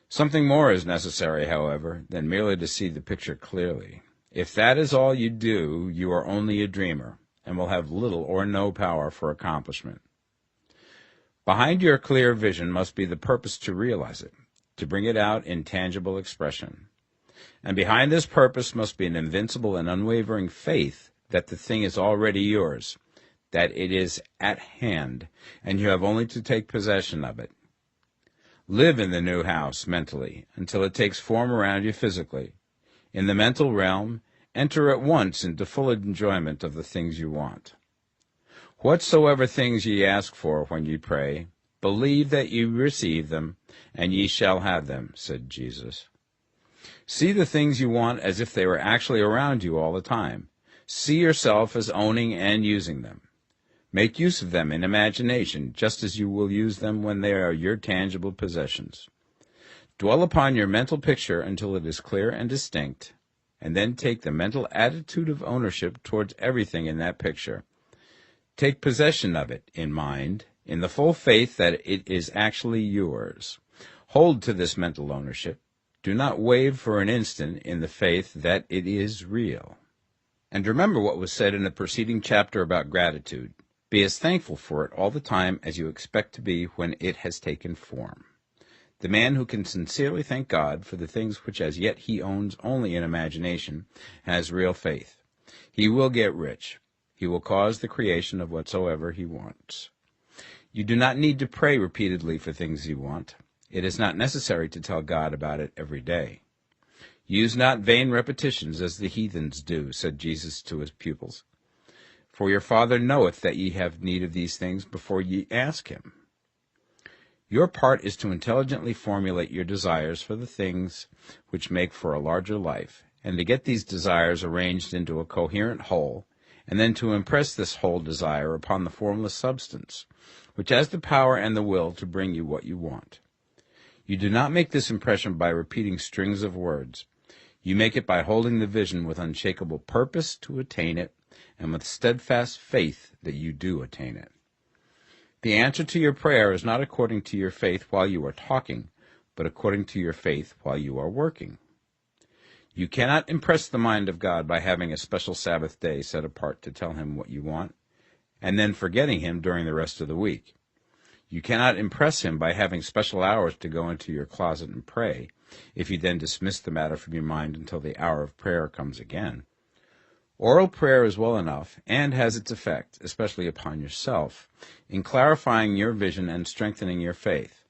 Something more is necessary, however, than merely to see the picture clearly. If that is all you do, you are only a dreamer, and will have little or no power for accomplishment. Behind your clear vision must be the purpose to realize it, to bring it out in tangible expression. And behind this purpose must be an invincible and unwavering faith that the thing is already yours, that it is at hand, and you have only to take possession of it. Live in the new house mentally until it takes form around you physically. In the mental realm, enter at once into full enjoyment of the things you want. Whatsoever things ye ask for when ye pray, believe that ye receive them, and ye shall have them, said Jesus. See the things you want as if they were actually around you all the time. See yourself as owning and using them. Make use of them in imagination, just as you will use them when they are your tangible possessions. Dwell upon your mental picture until it is clear and distinct, and then take the mental attitude of ownership towards everything in that picture. Take possession of it in mind, in the full faith that it is actually yours. Hold to this mental ownership. Do not waver for an instant in the faith that it is real. And remember what was said in the preceding chapter about gratitude. Be as thankful for it all the time as you expect to be when it has taken form. The man who can sincerely thank God for the things which as yet he owns only in imagination has real faith. He will get rich. He will cause the creation of whatsoever he wants. You do not need to pray repeatedly for things you want. It is not necessary to tell God about it every day. Use not vain repetitions as the heathens do, said Jesus to his pupils. For your Father knoweth that ye have need of these things before ye ask him. Your part is to intelligently formulate your desires for the things which make for a larger life, and to get these desires arranged into a coherent whole, and then to impress this whole desire upon the formless substance, which has the power and the will to bring you what you want. You do not make this impression by repeating strings of words. You make it by holding the vision with unshakable purpose to attain it, and with steadfast faith that you do attain it. The answer to your prayer is not according to your faith while you are talking, but according to your faith while you are working. You cannot impress the mind of God by having a special Sabbath day set apart to tell him what you want, and then forgetting him during the rest of the week. You cannot impress him by having special hours to go into your closet and pray, if you then dismiss the matter from your mind until the hour of prayer comes again. Oral prayer is well enough, and has its effect, especially upon yourself, in clarifying your vision and strengthening your faith.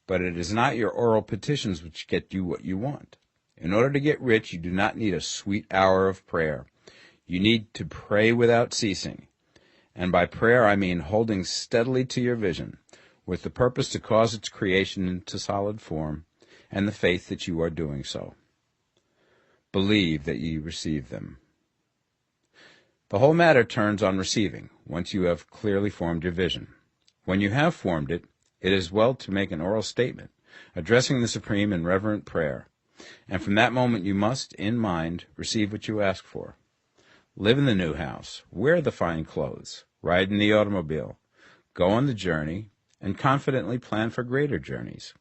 But it is not your oral petitions which get you what you want. In order to get rich, you do not need a sweet hour of prayer. You need to pray without ceasing. And by prayer I mean holding steadily to your vision, with the purpose to cause its creation into solid form, and the faith that you are doing so. Believe that ye receive them. The whole matter turns on receiving, once you have clearly formed your vision. When you have formed it, it is well to make an oral statement, addressing the Supreme in reverent prayer, and from that moment you must, in mind, receive what you ask for. Live in the new house, wear the fine clothes, ride in the automobile, go on the journey, and confidently plan for greater journeys.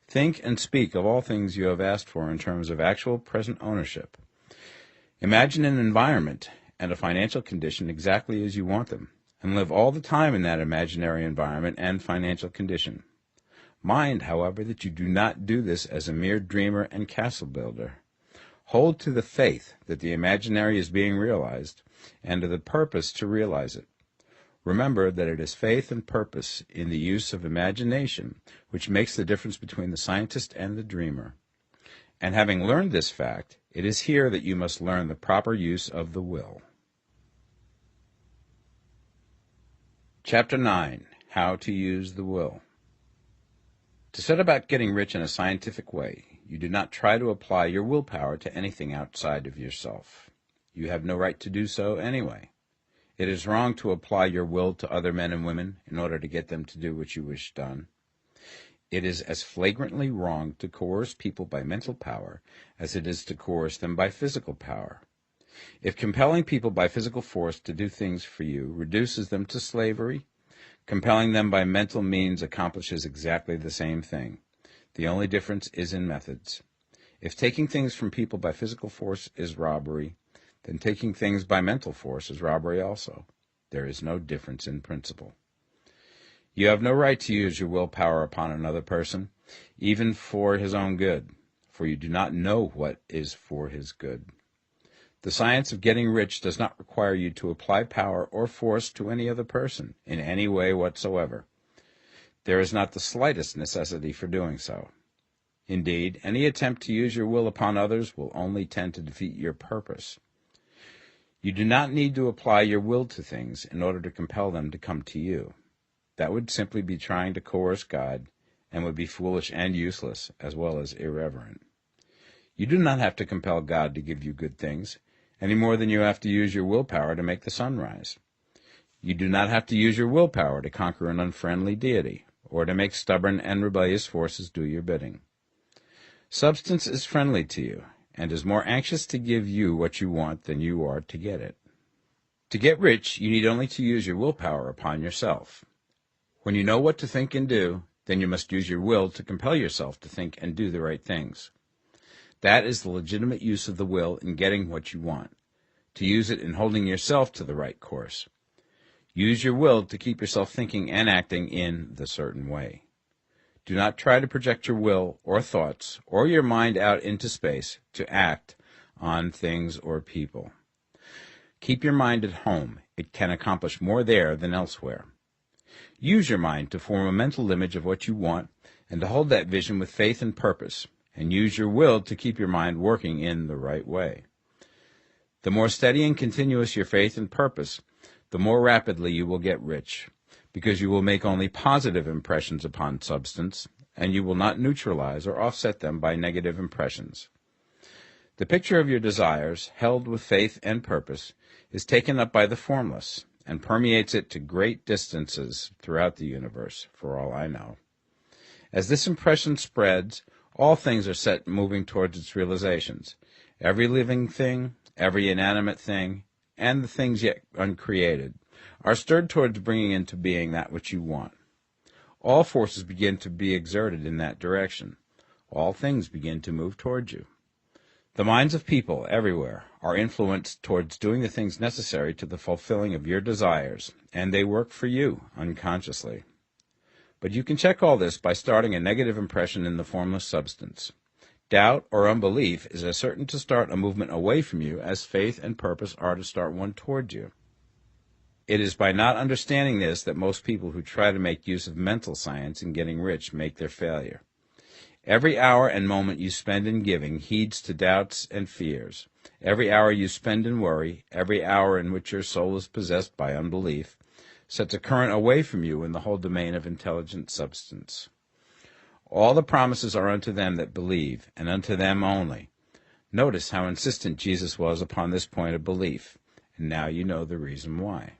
Think and speak of all things you have asked for in terms of actual present ownership. Imagine an environment and a financial condition exactly as you want them, and live all the time in that imaginary environment and financial condition. Mind, however, that you do not do this as a mere dreamer and castle builder. Hold to the faith that the imaginary is being realized, and to the purpose to realize it. Remember that it is faith and purpose in the use of imagination which makes the difference between the scientist and the dreamer. And having learned this fact, it is here that you must learn the proper use of the will. Chapter 9. How to use the will. To set about getting rich in a scientific way, you do not try to apply your willpower to anything outside of yourself. You have no right to do so anyway. It is wrong to apply your will to other men and women in order to get them to do what you wish done. It is as flagrantly wrong to coerce people by mental power as it is to coerce them by physical power. If compelling people by physical force to do things for you reduces them to slavery, compelling them by mental means accomplishes exactly the same thing. The only difference is in methods. If taking things from people by physical force is robbery, then taking things by mental force is robbery also. There is no difference in principle. You have no right to use your willpower upon another person, even for his own good, for you do not know what is for his good. The science of getting rich does not require you to apply power or force to any other person in any way whatsoever. There is not the slightest necessity for doing so. Indeed, any attempt to use your will upon others will only tend to defeat your purpose. You do not need to apply your will to things in order to compel them to come to you. That would simply be trying to coerce God, and would be foolish and useless, as well as irreverent. You do not have to compel God to give you good things, any more than you have to use your willpower to make the sun rise. You do not have to use your willpower to conquer an unfriendly deity, or to make stubborn and rebellious forces do your bidding. Substance is friendly to you, and is more anxious to give you what you want than you are to get it. To get rich, you need only to use your willpower upon yourself. When you know what to think and do, then you must use your will to compel yourself to think and do the right things. That is the legitimate use of the will in getting what you want, to use it in holding yourself to the right course. Use your will to keep yourself thinking and acting in the certain way. Do not try to project your will or thoughts or your mind out into space to act on things or people. Keep your mind at home. It can accomplish more there than elsewhere. Use your mind to form a mental image of what you want and to hold that vision with faith and purpose, and use your will to keep your mind working in the right way. The more steady and continuous your faith and purpose, the more rapidly you will get rich, because you will make only positive impressions upon substance, and you will not neutralize or offset them by negative impressions. The picture of your desires, held with faith and purpose, is taken up by the formless and permeates it to great distances throughout the universe, for all I know. As this impression spreads, all things are set moving towards its realizations. Every living thing, every inanimate thing, and the things yet uncreated, are stirred towards bringing into being that which you want. All forces begin to be exerted in that direction. All things begin to move towards you. The minds of people everywhere are influenced towards doing the things necessary to the fulfilling of your desires, and they work for you unconsciously. But you can check all this by starting a negative impression in the formless substance. Doubt or unbelief is as certain to start a movement away from you as faith and purpose are to start one towards you. It is by not understanding this that most people who try to make use of mental science in getting rich make their failure. Every hour and moment you spend in giving heeds to doubts and fears. Every hour you spend in worry, every hour in which your soul is possessed by unbelief, sets a current away from you in the whole domain of intelligent substance. All the promises are unto them that believe, and unto them only. Notice how insistent Jesus was upon this point of belief, and now you know the reason why.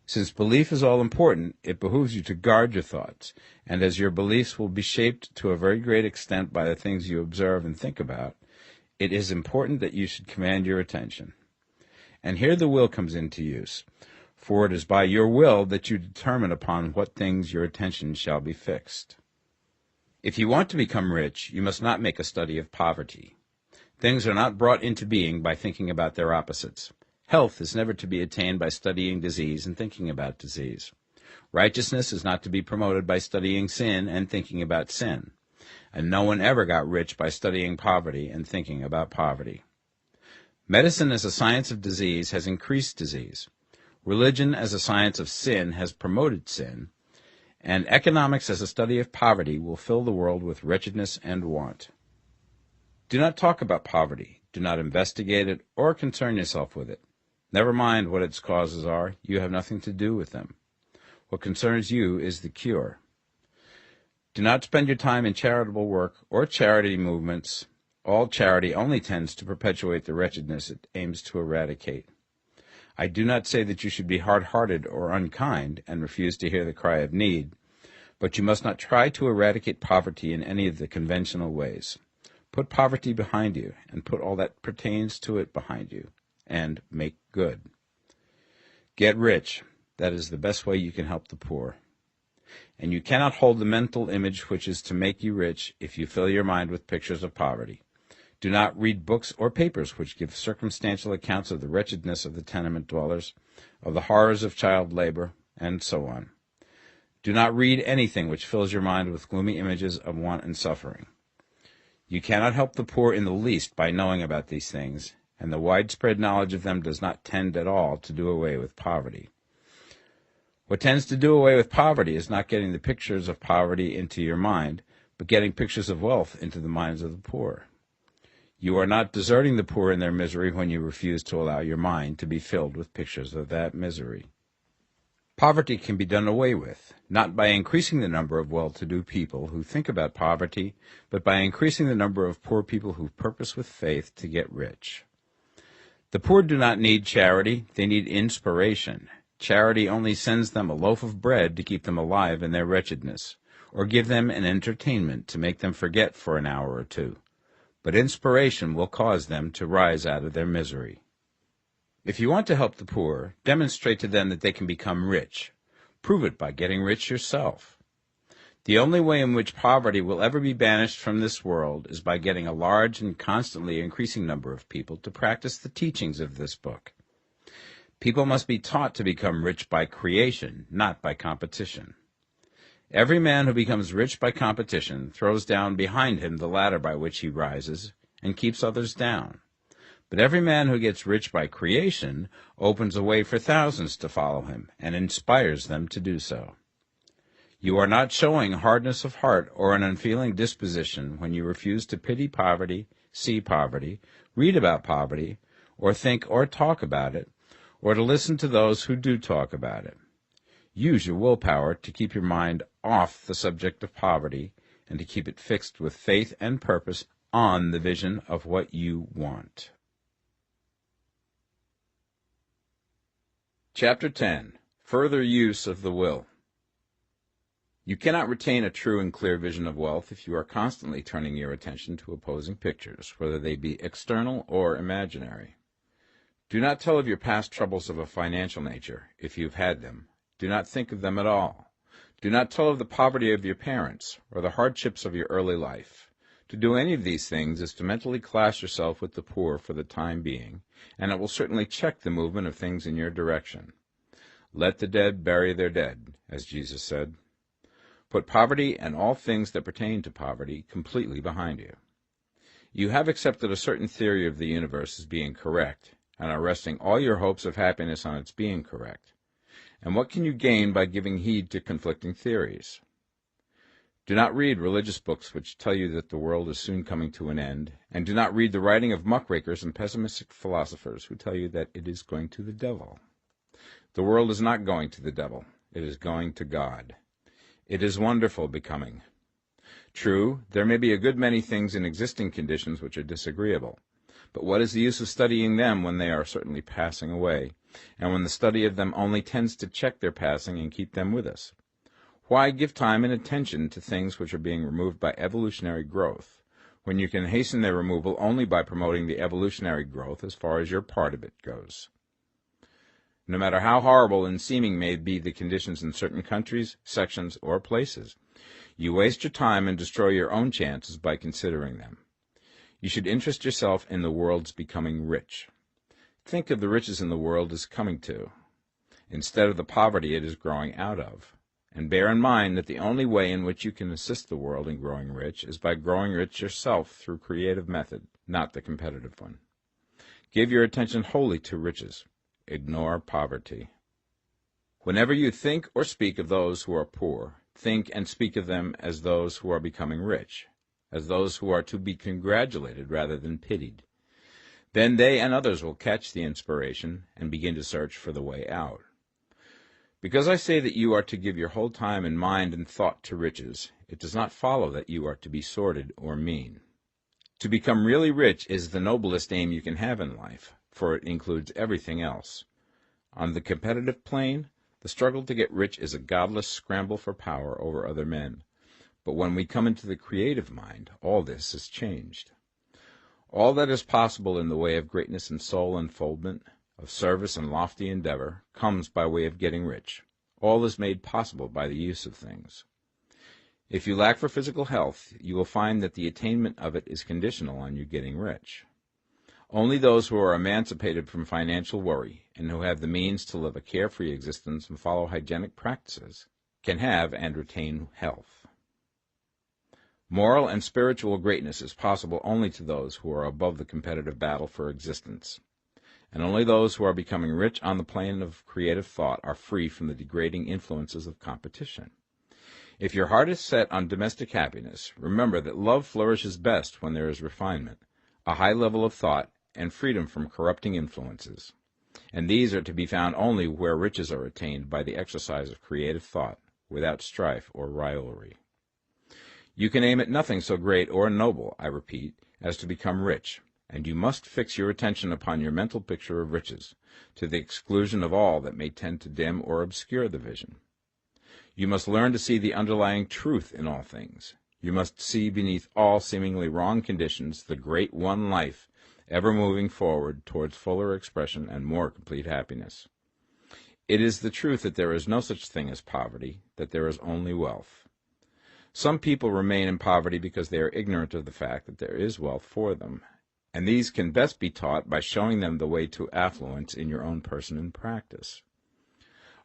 Since belief is all important, it behooves you to guard your thoughts, and as your beliefs will be shaped to a very great extent by the things you observe and think about, it is important that you should command your attention. And here the will comes into use, for it is by your will that you determine upon what things your attention shall be fixed. If you want to become rich, you must not make a study of poverty. Things are not brought into being by thinking about their opposites. Health is never to be attained by studying disease and thinking about disease. Righteousness is not to be promoted by studying sin and thinking about sin. And no one ever got rich by studying poverty and thinking about poverty. Medicine as a science of disease has increased disease. Religion as a science of sin has promoted sin. And economics as a study of poverty will fill the world with wretchedness and want. Do not talk about poverty. Do not investigate it or concern yourself with it. Never mind what its causes are. You have nothing to do with them. What concerns you is the cure. Do not spend your time in charitable work or charity movements. All charity only tends to perpetuate the wretchedness it aims to eradicate. I do not say that you should be hard-hearted or unkind and refuse to hear the cry of need, but you must not try to eradicate poverty in any of the conventional ways. Put poverty behind you, and put all that pertains to it behind you, and make good. Get rich. That is the best way you can help the poor. And you cannot hold the mental image which is to make you rich if you fill your mind with pictures of poverty. Do not read books or papers which give circumstantial accounts of the wretchedness of the tenement dwellers, of the horrors of child labor, and so on. Do not read anything which fills your mind with gloomy images of want and suffering. You cannot help the poor in the least by knowing about these things, and the widespread knowledge of them does not tend at all to do away with poverty. What tends to do away with poverty is not getting the pictures of poverty into your mind, but getting pictures of wealth into the minds of the poor. You are not deserting the poor in their misery when you refuse to allow your mind to be filled with pictures of that misery. Poverty can be done away with, not by increasing the number of well-to-do people who think about poverty, but by increasing the number of poor people who purpose with faith to get rich. The poor do not need charity, they need inspiration. Charity only sends them a loaf of bread to keep them alive in their wretchedness, or give them an entertainment to make them forget for an hour or two. But inspiration will cause them to rise out of their misery. If you want to help the poor, demonstrate to them that they can become rich. Prove it by getting rich yourself. The only way in which poverty will ever be banished from this world is by getting a large and constantly increasing number of people to practice the teachings of this book. People must be taught to become rich by creation, not by competition. Every man who becomes rich by competition throws down behind him the ladder by which he rises and keeps others down. But every man who gets rich by creation opens a way for thousands to follow him and inspires them to do so. You are not showing hardness of heart or an unfeeling disposition when you refuse to pity poverty, see poverty, read about poverty, or think or talk about it, or to listen to those who do talk about it. Use your willpower to keep your mind off the subject of poverty and to keep it fixed with faith and purpose on the vision of what you want. Chapter 10. Further Use of the Will. You cannot retain a true and clear vision of wealth if you are constantly turning your attention to opposing pictures, whether they be external or imaginary. Do not tell of your past troubles of a financial nature, if you have had them. Do not think of them at all. Do not tell of the poverty of your parents, or the hardships of your early life. To do any of these things is to mentally class yourself with the poor for the time being, and it will certainly check the movement of things in your direction. Let the dead bury their dead, as Jesus said. Put poverty and all things that pertain to poverty completely behind you. You have accepted a certain theory of the universe as being correct, and are resting all your hopes of happiness on its being correct. And what can you gain by giving heed to conflicting theories? Do not read religious books which tell you that the world is soon coming to an end, and do not read the writing of muckrakers and pessimistic philosophers who tell you that it is going to the devil. The world is not going to the devil. It is going to God. It is wonderful becoming. True, there may be a good many things in existing conditions which are disagreeable, but what is the use of studying them when they are certainly passing away, and when the study of them only tends to check their passing and keep them with us? Why give time and attention to things which are being removed by evolutionary growth, when you can hasten their removal only by promoting the evolutionary growth as far as your part of it goes? No matter how horrible and seeming may be the conditions in certain countries, sections, or places, you waste your time and destroy your own chances by considering them. You should interest yourself in the world's becoming rich. Think of the riches in the world as coming to, instead of the poverty it is growing out of, and bear in mind that the only way in which you can assist the world in growing rich is by growing rich yourself through creative method, not the competitive one. Give your attention wholly to riches. Ignore poverty. Whenever you think or speak of those who are poor, think and speak of them as those who are becoming rich, as those who are to be congratulated rather than pitied. Then they and others will catch the inspiration and begin to search for the way out. Because I say that you are to give your whole time and mind and thought to riches, it does not follow that you are to be sordid or mean. To become really rich is the noblest aim you can have in life, for it includes everything else. On the competitive plane, the struggle to get rich is a godless scramble for power over other men. But when we come into the creative mind, all this is changed. All that is possible in the way of greatness and soul unfoldment, of service and lofty endeavor, comes by way of getting rich. All is made possible by the use of things. If you lack for physical health, you will find that the attainment of it is conditional on you getting rich. Only those who are emancipated from financial worry and who have the means to live a carefree existence and follow hygienic practices can have and retain health. Moral and spiritual greatness is possible only to those who are above the competitive battle for existence, and only those who are becoming rich on the plane of creative thought are free from the degrading influences of competition. If your heart is set on domestic happiness, remember that love flourishes best when there is refinement, a high level of thought, and freedom from corrupting influences. And these are to be found only where riches are attained by the exercise of creative thought, without strife or rivalry. You can aim at nothing so great or noble, I repeat, as to become rich, and you must fix your attention upon your mental picture of riches, to the exclusion of all that may tend to dim or obscure the vision. You must learn to see the underlying truth in all things. You must see beneath all seemingly wrong conditions the great one life, ever moving forward towards fuller expression and more complete happiness. It is the truth that there is no such thing as poverty, that there is only wealth. Some people remain in poverty because they are ignorant of the fact that there is wealth for them, and these can best be taught by showing them the way to affluence in your own person and practice.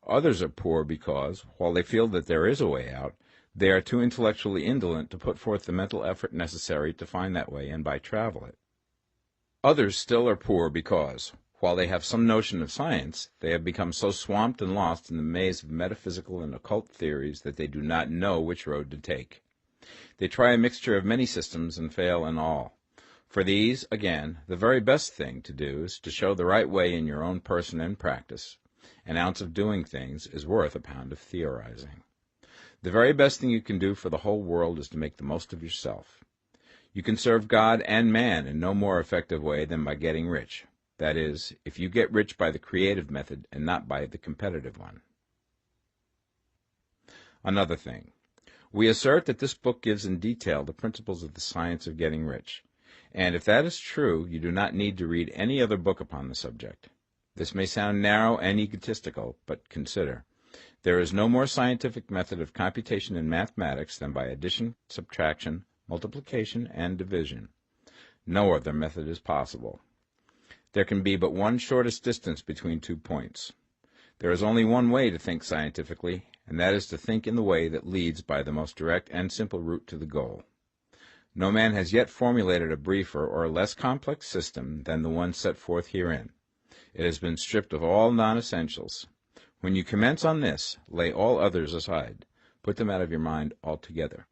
Others are poor because, while they feel that there is a way out, they are too intellectually indolent to put forth the mental effort necessary to find that way and by travel it. Others still are poor because, while they have some notion of science, they have become so swamped and lost in the maze of metaphysical and occult theories that they do not know which road to take. They try a mixture of many systems and fail in all. For these, again, the very best thing to do is to show the right way in your own person and practice. An ounce of doing things is worth a pound of theorizing. The very best thing you can do for the whole world is to make the most of yourself. You can serve God and man in no more effective way than by getting rich. That is, if you get rich by the creative method and not by the competitive one. Another thing. We assert that this book gives in detail the principles of the science of getting rich. And if that is true, you do not need to read any other book upon the subject. This may sound narrow and egotistical, but consider. There is no more scientific method of computation in mathematics than by addition, subtraction, multiplication, and division. No other method is possible. There can be but one shortest distance between 2 points. There is only one way to think scientifically, and that is to think in the way that leads by the most direct and simple route to the goal. No man has yet formulated a briefer or less complex system than the one set forth herein. It has been stripped of all non-essentials. When you commence on this, lay all others aside. Put them out of your mind altogether.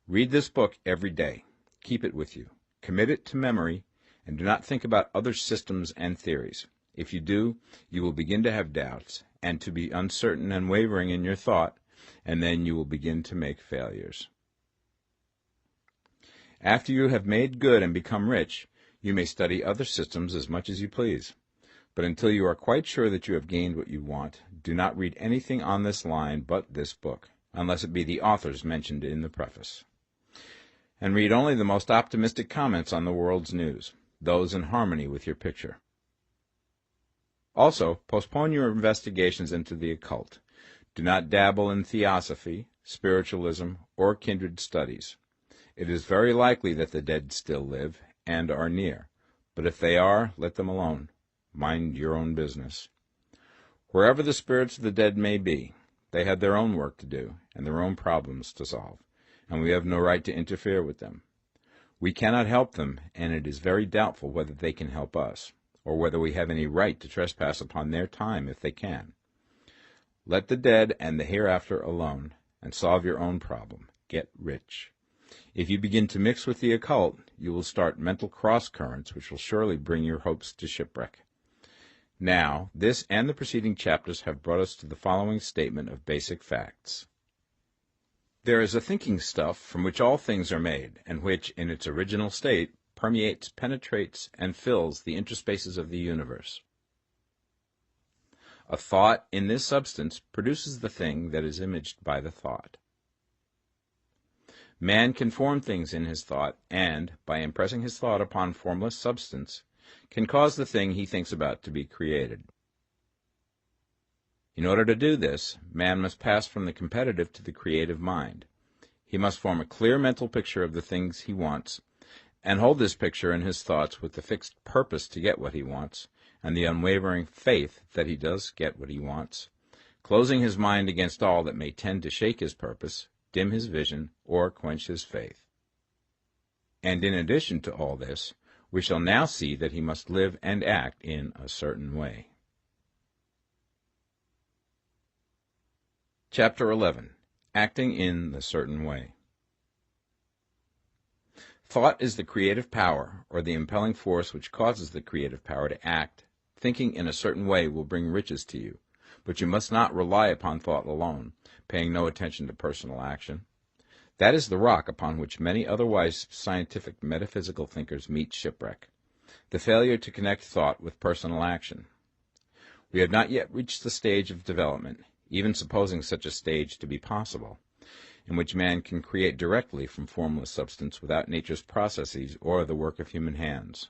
Read this book every day. Keep it with you. Commit it to memory, and do not think about other systems and theories. If you do, you will begin to have doubts, and to be uncertain and wavering in your thought, and then you will begin to make failures. After you have made good and become rich, you may study other systems as much as you please. But until you are quite sure that you have gained what you want, do not read anything on this line but this book, unless it be the authors mentioned in the preface. And read only the most optimistic comments on the world's news, those in harmony with your picture. Also, postpone your investigations into the occult. Do not dabble in theosophy, spiritualism, or kindred studies. It is very likely that the dead still live and are near, but if they are, let them alone. Mind your own business. Wherever the spirits of the dead may be, they have their own work to do and their own problems to solve, and we have no right to interfere with them. We cannot help them, and it is very doubtful whether they can help us, or whether we have any right to trespass upon their time if they can. Let the dead and the hereafter alone, and solve your own problem. Get rich. If you begin to mix with the occult, you will start mental cross-currents which will surely bring your hopes to shipwreck. Now, this and the preceding chapters have brought us to the following statement of basic facts. There is a thinking stuff from which all things are made, and which, in its original state, permeates, penetrates, and fills the interspaces of the universe. A thought in this substance produces the thing that is imaged by the thought. Man can form things in his thought, and, by impressing his thought upon formless substance, can cause the thing he thinks about to be created. In order to do this, man must pass from the competitive to the creative mind. He must form a clear mental picture of the things he wants, and hold this picture in his thoughts with the fixed purpose to get what he wants, and the unwavering faith that he does get what he wants, closing his mind against all that may tend to shake his purpose, dim his vision, or quench his faith. And in addition to all this, we shall now see that he must live and act in a certain way. Chapter 11. Acting in the Certain Way. Thought is the creative power, or the impelling force which causes the creative power to act. Thinking in a certain way will bring riches to you, but you must not rely upon thought alone, paying no attention to personal action. That is the rock upon which many otherwise scientific metaphysical thinkers meet shipwreck, the failure to connect thought with personal action. We have not yet reached the stage of development, even supposing such a stage to be possible, in which man can create directly from formless substance without nature's processes or the work of human hands.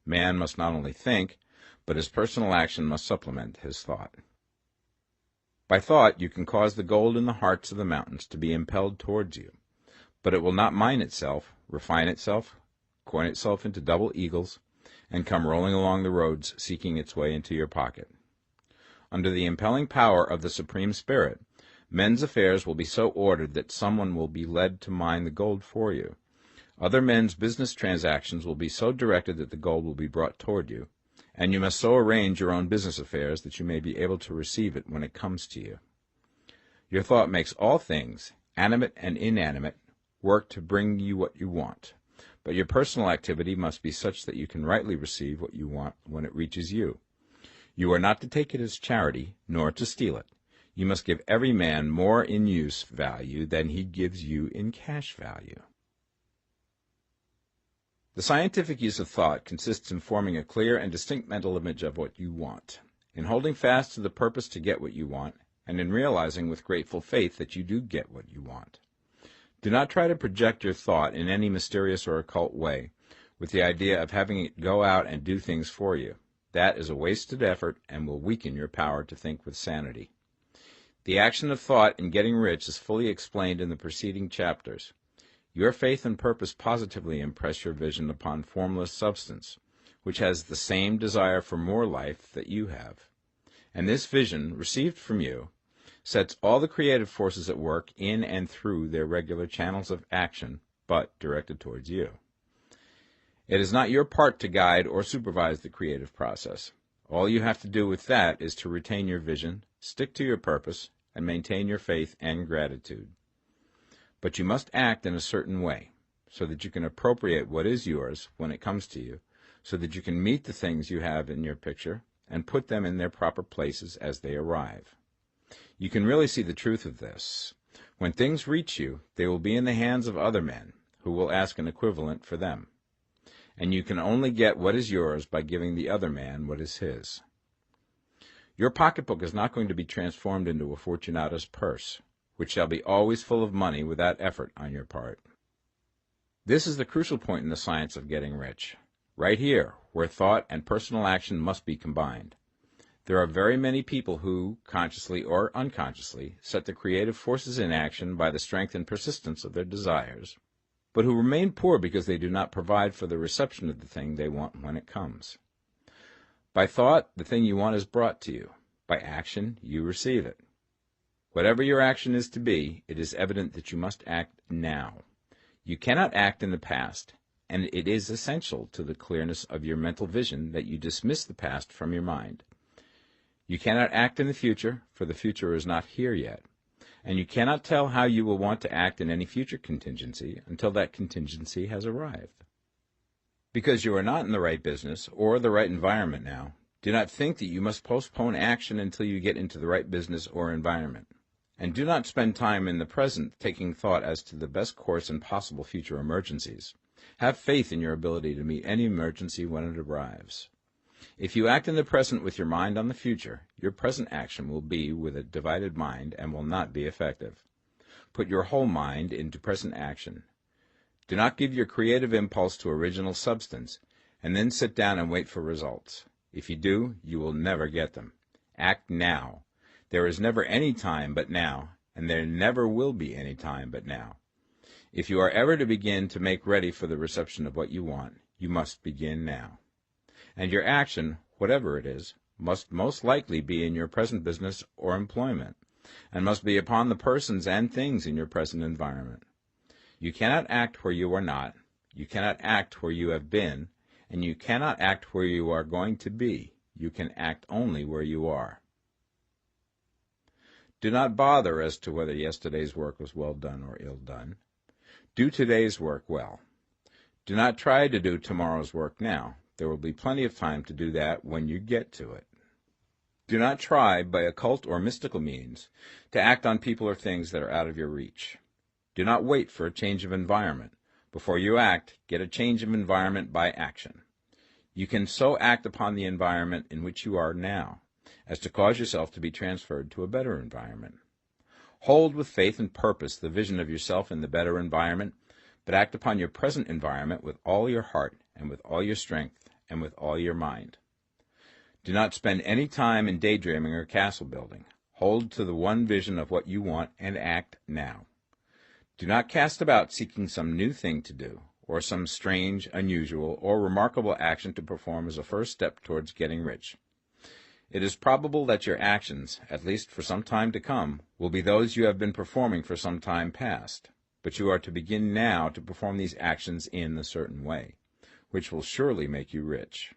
Man must not only think, but his personal action must supplement his thought. By thought you can cause the gold in the hearts of the mountains to be impelled towards you, but it will not mine itself, refine itself, coin itself into double eagles, and come rolling along the roads seeking its way into your pocket. Under the impelling power of the Supreme Spirit, men's affairs will be so ordered that someone will be led to mine the gold for you. Other men's business transactions will be so directed that the gold will be brought toward you, and you must so arrange your own business affairs that you may be able to receive it when it comes to you. Your thought makes all things, animate and inanimate, work to bring you what you want, but your personal activity must be such that you can rightly receive what you want when it reaches you. You are not to take it as charity, nor to steal it. You must give every man more in use value than he gives you in cash value. The scientific use of thought consists in forming a clear and distinct mental image of what you want, in holding fast to the purpose to get what you want, and in realizing with grateful faith that you do get what you want. Do not try to project your thought in any mysterious or occult way, with the idea of having it go out and do things for you. That is a wasted effort and will weaken your power to think with sanity. The action of thought in getting rich is fully explained in the preceding chapters. Your faith and purpose positively impress your vision upon formless substance, which has the same desire for more life that you have. And this vision, received from you, sets all the creative forces at work in and through their regular channels of action, but directed towards you. It is not your part to guide or supervise the creative process. All you have to do with that is to retain your vision, stick to your purpose, and maintain your faith and gratitude. But you must act in a certain way, so that you can appropriate what is yours when it comes to you, so that you can meet the things you have in your picture and put them in their proper places as they arrive. You can really see the truth of this. When things reach you, they will be in the hands of other men, who will ask an equivalent for them. And you can only get what is yours by giving the other man what is his. Your pocketbook is not going to be transformed into a Fortunata's purse, which shall be always full of money without effort on your part. This is the crucial point in the science of getting rich, right here, where thought and personal action must be combined. There are very many people who, consciously or unconsciously, set the creative forces in action by the strength and persistence of their desires, but who remain poor because they do not provide for the reception of the thing they want when it comes. By thought, the thing you want is brought to you. By action, you receive it. Whatever your action is to be, it is evident that you must act now. You cannot act in the past, and it is essential to the clearness of your mental vision that you dismiss the past from your mind. You cannot act in the future, for the future is not here yet, and you cannot tell how you will want to act in any future contingency until that contingency has arrived. Because you are not in the right business or the right environment now, do not think that you must postpone action until you get into the right business or environment. And do not spend time in the present taking thought as to the best course in possible future emergencies. Have faith in your ability to meet any emergency when it arrives. If you act in the present with your mind on the future, your present action will be with a divided mind and will not be effective. Put your whole mind into present action. Do not give your creative impulse to original substance, and then sit down and wait for results. If you do, you will never get them. Act now. There is never any time but now, and there never will be any time but now. If you are ever to begin to make ready for the reception of what you want, you must begin now. And your action, whatever it is, must most likely be in your present business or employment, and must be upon the persons and things in your present environment. You cannot act where you are not, you cannot act where you have been, and you cannot act where you are going to be. You can act only where you are. Do not bother as to whether yesterday's work was well done or ill done. Do today's work well. Do not try to do tomorrow's work now. There will be plenty of time to do that when you get to it. Do not try, by occult or mystical means, to act on people or things that are out of your reach. Do not wait for a change of environment. Before you act, get a change of environment by action. You can so act upon the environment in which you are now as to cause yourself to be transferred to a better environment. Hold with faith and purpose the vision of yourself in the better environment, but act upon your present environment with all your heart and with all your strength and with all your mind. Do not spend any time in daydreaming or castle building. Hold to the one vision of what you want and act now. Do not cast about seeking some new thing to do, or some strange, unusual, or remarkable action to perform as a first step towards getting rich. It is probable that your actions, at least for some time to come, will be those you have been performing for some time past, but you are to begin now to perform these actions in a certain way, which will surely make you rich.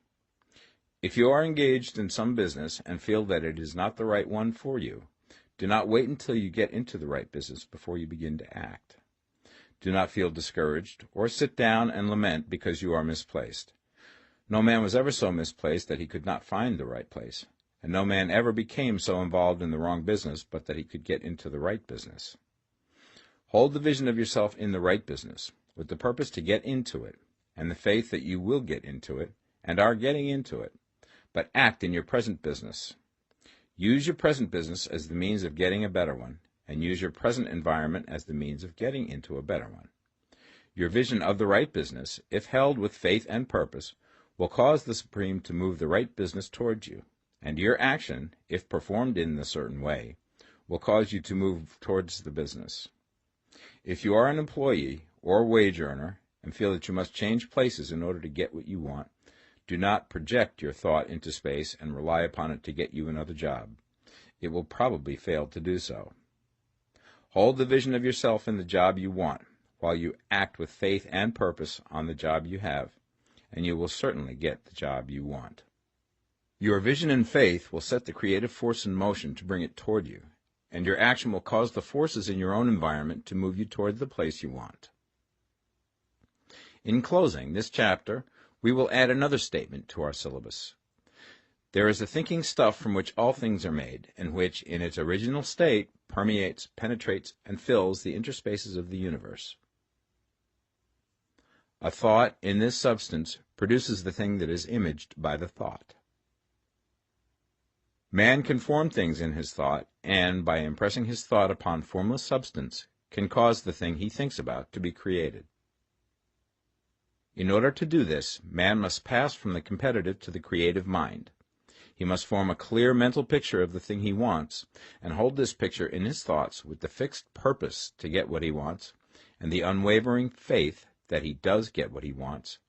If you are engaged in some business and feel that it is not the right one for you, do not wait until you get into the right business before you begin to act. Do not feel discouraged or sit down and lament because you are misplaced. No man was ever so misplaced that he could not find the right place, and no man ever became so involved in the wrong business but that he could get into the right business. Hold the vision of yourself in the right business, with the purpose to get into it, and the faith that you will get into it and are getting into it, but act in your present business. Use your present business as the means of getting a better one, and use your present environment as the means of getting into a better one. Your vision of the right business, if held with faith and purpose, will cause the Supreme to move the right business towards you, and your action, if performed in a certain way, will cause you to move towards the business. If you are an employee or wage earner and feel that you must change places in order to get what you want, do not project your thought into space and rely upon it to get you another job. It will probably fail to do so. Hold the vision of yourself in the job you want, while you act with faith and purpose on the job you have, and you will certainly get the job you want. Your vision and faith will set the creative force in motion to bring it toward you, and your action will cause the forces in your own environment to move you toward the place you want. In closing this chapter, we will add another statement to our syllabus. There is a thinking stuff from which all things are made, and which, in its original state, permeates, penetrates, and fills the interspaces of the universe. A thought in this substance produces the thing that is imaged by the thought. Man can form things in his thought, and, by impressing his thought upon formless substance, can cause the thing he thinks about to be created. In order to do this, man must pass from the competitive to the creative mind. He must form a clear mental picture of the thing he wants, and hold this picture in his thoughts with the fixed purpose to get what he wants, and the unwavering faith that he does get what he wants,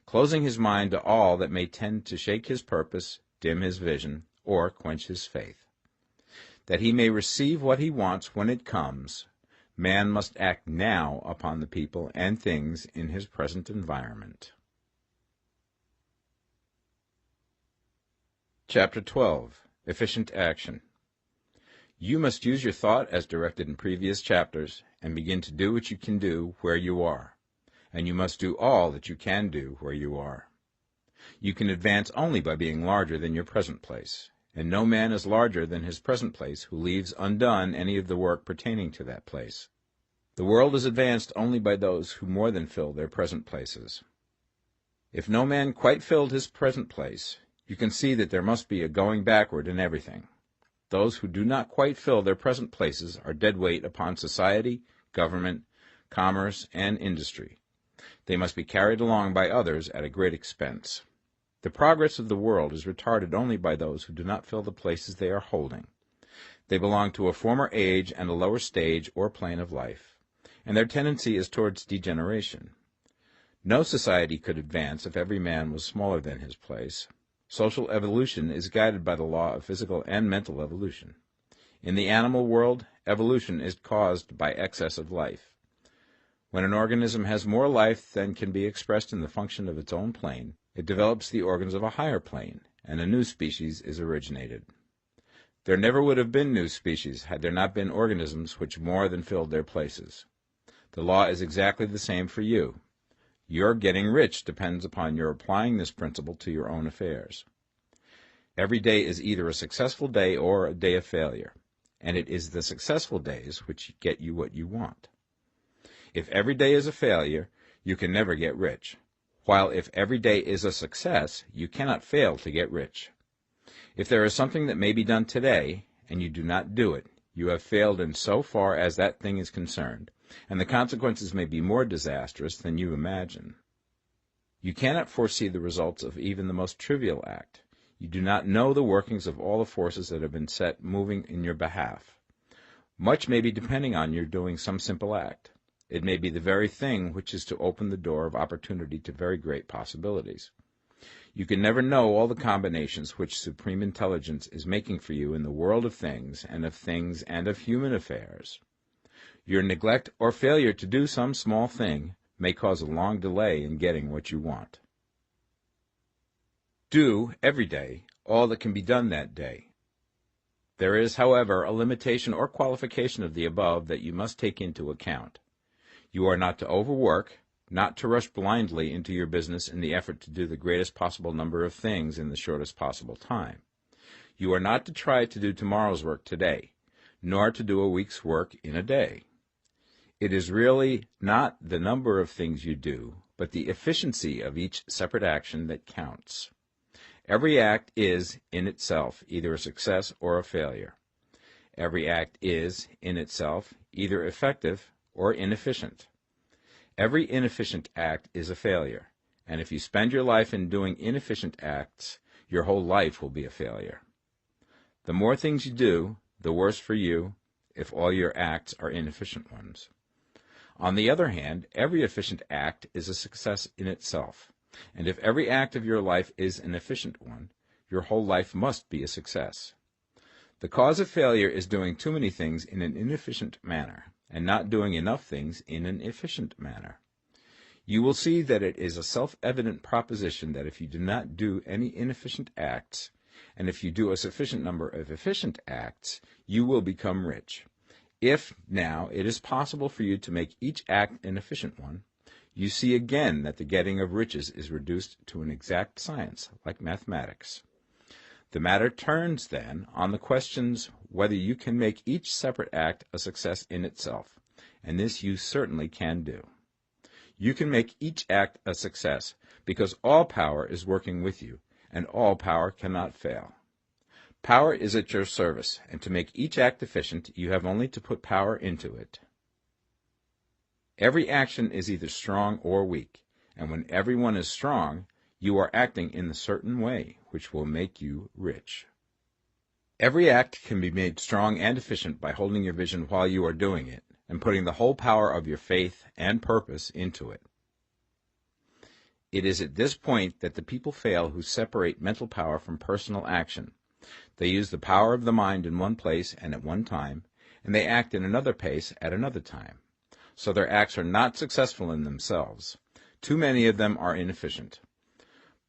closing his mind to all that may tend to shake his purpose, dim his vision, or quench his faith. That he may receive what he wants when it comes, man must act now upon the people and things in his present environment. Chapter 12. Efficient Action. You must use your thought as directed in previous chapters, and begin to do what you can do where you are, and you must do all that you can do where you are. You can advance only by being larger than your present place, and no man is larger than his present place who leaves undone any of the work pertaining to that place. The world is advanced only by those who more than fill their present places. If no man quite filled his present place, you can see that there must be a going backward in everything. Those who do not quite fill their present places are dead weight upon society, government, commerce, and industry. They must be carried along by others at a great expense. The progress of the world is retarded only by those who do not fill the places they are holding. They belong to a former age and a lower stage or plane of life, and their tendency is towards degeneration. No society could advance if every man was smaller than his place. Social evolution is guided by the law of physical and mental evolution. In the animal world, evolution is caused by excess of life. When an organism has more life than can be expressed in the function of its own plane, it develops the organs of a higher plane, and a new species is originated. There never would have been new species had there not been organisms which more than filled their places. The law is exactly the same for you. Your getting rich depends upon your applying this principle to your own affairs. Every day is either a successful day or a day of failure, and it is the successful days which get you what you want. If every day is a failure, you can never get rich, while if every day is a success, you cannot fail to get rich. If there is something that may be done today, and you do not do it, you have failed in so far as that thing is concerned, and the consequences may be more disastrous than you imagine. You cannot foresee the results of even the most trivial act. You do not know the workings of all the forces that have been set moving in your behalf. Much may be depending on your doing some simple act. It may be the very thing which is to open the door of opportunity to very great possibilities. You can never know all the combinations which Supreme Intelligence is making for you in the world of things and of human affairs. Your neglect or failure to do some small thing may cause a long delay in getting what you want. Do, every day, all that can be done that day. There is, however, a limitation or qualification of the above that you must take into account. You are not to overwork, not to rush blindly into your business in the effort to do the greatest possible number of things in the shortest possible time. You are not to try to do tomorrow's work today, nor to do a week's work in a day. It is really not the number of things you do, but the efficiency of each separate action that counts. Every act is, in itself, either a success or a failure. Every act is, in itself, either effective or inefficient. Every inefficient act is a failure, and if you spend your life in doing inefficient acts, your whole life will be a failure. The more things you do, the worse for you if all your acts are inefficient ones. On the other hand, every efficient act is a success in itself, and if every act of your life is an efficient one, your whole life must be a success. The cause of failure is doing too many things in an inefficient manner, and not doing enough things in an efficient manner. You will see that it is a self-evident proposition that if you do not do any inefficient acts, and if you do a sufficient number of efficient acts, you will become rich. If, now, it is possible for you to make each act an efficient one, you see again that the getting of riches is reduced to an exact science, like mathematics. The matter turns, then, on the questions whether you can make each separate act a success in itself, and this you certainly can do. You can make each act a success because all power is working with you, and all power cannot fail. Power is at your service, and to make each act efficient, you have only to put power into it. Every action is either strong or weak, and when everyone is strong, you are acting in a certain way, which will make you rich. Every act can be made strong and efficient by holding your vision while you are doing it, and putting the whole power of your faith and purpose into it. It is at this point that the people fail who separate mental power from personal action. They use the power of the mind in one place and at one time, and they act in another place at another time. So their acts are not successful in themselves. Too many of them are inefficient.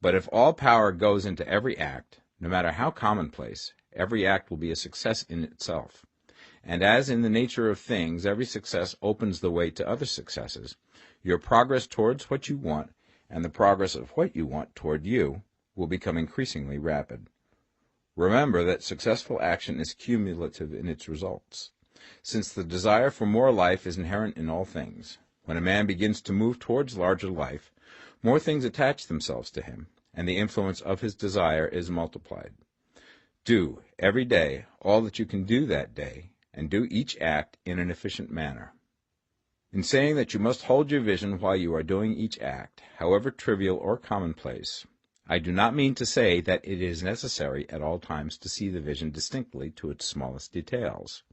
But if all power goes into every act, no matter how commonplace, every act will be a success in itself. And as in the nature of things, every success opens the way to other successes, your progress towards what you want, and the progress of what you want toward you, will become increasingly rapid. Remember that successful action is cumulative in its results. Since the desire for more life is inherent in all things, when a man begins to move towards larger life, more things attach themselves to him, and the influence of his desire is multiplied. Do, every day, all that you can do that day, and do each act in an efficient manner. In saying that you must hold your vision while you are doing each act, however trivial or commonplace, I do not mean to say that it is necessary at all times to see the vision distinctly to its smallest details.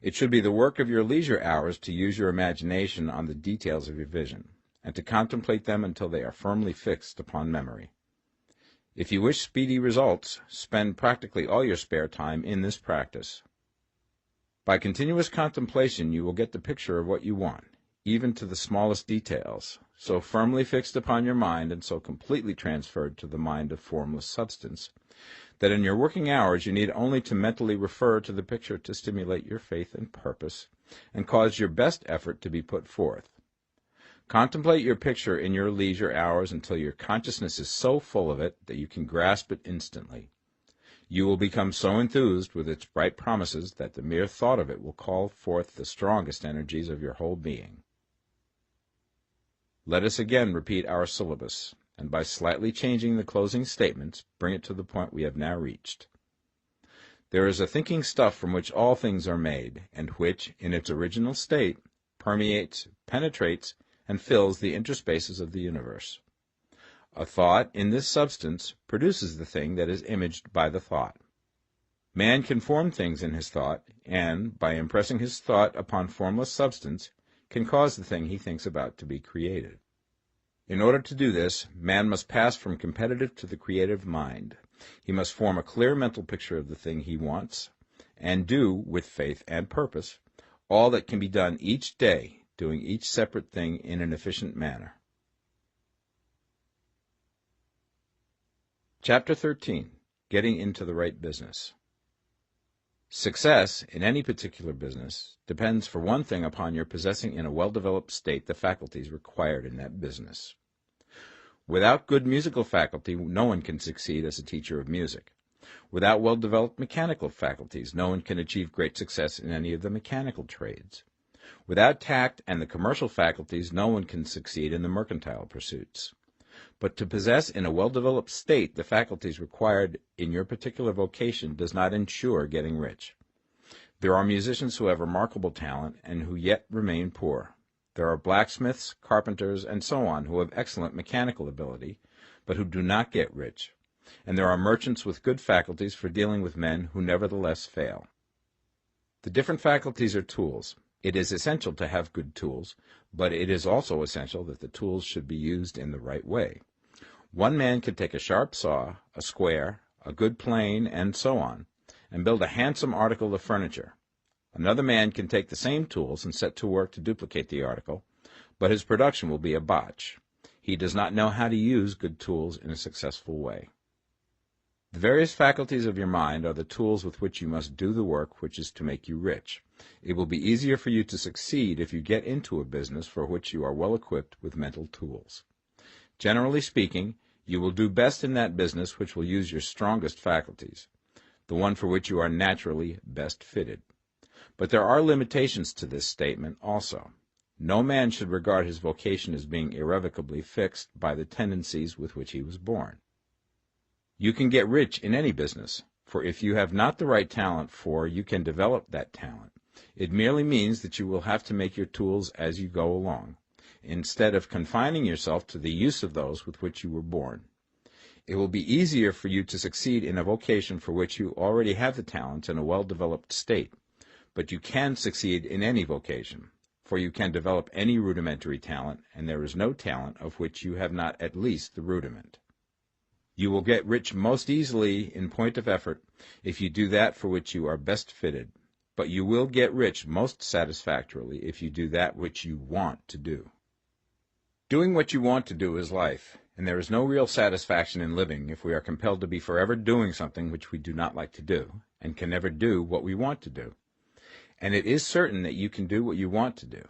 It should be the work of your leisure hours to use your imagination on the details of your vision, and to contemplate them until they are firmly fixed upon memory. If you wish speedy results, spend practically all your spare time in this practice. By continuous contemplation you will get the picture of what you want, even to the smallest details, so firmly fixed upon your mind and so completely transferred to the mind of formless substance, that in your working hours you need only to mentally refer to the picture to stimulate your faith and purpose, and cause your best effort to be put forth. Contemplate your picture in your leisure hours until your consciousness is so full of it that you can grasp it instantly. You will become so enthused with its bright promises that the mere thought of it will call forth the strongest energies of your whole being. Let us again repeat our syllabus, and by slightly changing the closing statements, bring it to the point we have now reached. There is a thinking stuff from which all things are made, and which, in its original state, permeates, penetrates, and fills the interspaces of the universe. A thought in this substance produces the thing that is imaged by the thought. Man can form things in his thought, and, by impressing his thought upon formless substance, can cause the thing he thinks about to be created. In order to do this, man must pass from competitive to the creative mind. He must form a clear mental picture of the thing he wants, and do, with faith and purpose, all that can be done each day, doing each separate thing in an efficient manner. Chapter 13. Getting into the right business. Success in any particular business depends for one thing upon your possessing in a well-developed state the faculties required in that business. Without good musical faculty, no one can succeed as a teacher of music. Without well-developed mechanical faculties, no one can achieve great success in any of the mechanical trades. Without tact and the commercial faculties, no one can succeed in the mercantile pursuits. But to possess in a well-developed state the faculties required in your particular vocation does not ensure getting rich. There are musicians who have remarkable talent and who yet remain poor. There are blacksmiths, carpenters, and so on who have excellent mechanical ability, but who do not get rich. And there are merchants with good faculties for dealing with men who nevertheless fail. The different faculties are tools. It is essential to have good tools, but it is also essential that the tools should be used in the right way. One man can take a sharp saw, a square, a good plane, and so on, and build a handsome article of furniture. Another man can take the same tools and set to work to duplicate the article, but his production will be a botch. He does not know how to use good tools in a successful way. The various faculties of your mind are the tools with which you must do the work which is to make you rich. It will be easier for you to succeed if you get into a business for which you are well equipped with mental tools. Generally speaking, you will do best in that business which will use your strongest faculties, the one for which you are naturally best fitted. But there are limitations to this statement also. No man should regard his vocation as being irrevocably fixed by the tendencies with which he was born. You can get rich in any business, for if you have not the right talent you can develop that talent. It merely means that you will have to make your tools as you go along, instead of confining yourself to the use of those with which you were born. It will be easier for you to succeed in a vocation for which you already have the talents in a well-developed state, but you can succeed in any vocation, for you can develop any rudimentary talent, and there is no talent of which you have not at least the rudiment. You will get rich most easily in point of effort if you do that for which you are best fitted, but you will get rich most satisfactorily if you do that which you want to do. Doing what you want to do is life, and there is no real satisfaction in living if we are compelled to be forever doing something which we do not like to do, and can never do what we want to do. And it is certain that you can do what you want to do.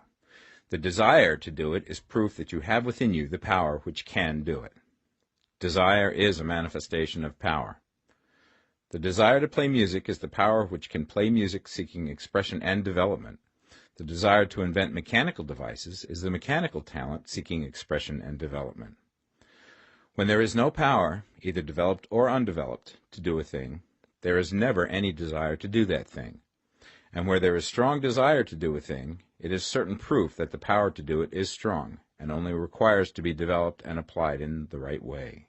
The desire to do it is proof that you have within you the power which can do it. Desire is a manifestation of power. The desire to play music is the power which can play music seeking expression and development. The desire to invent mechanical devices is the mechanical talent seeking expression and development. When there is no power, either developed or undeveloped, to do a thing, there is never any desire to do that thing. And where there is strong desire to do a thing, it is certain proof that the power to do it is strong, and only requires to be developed and applied in the right way.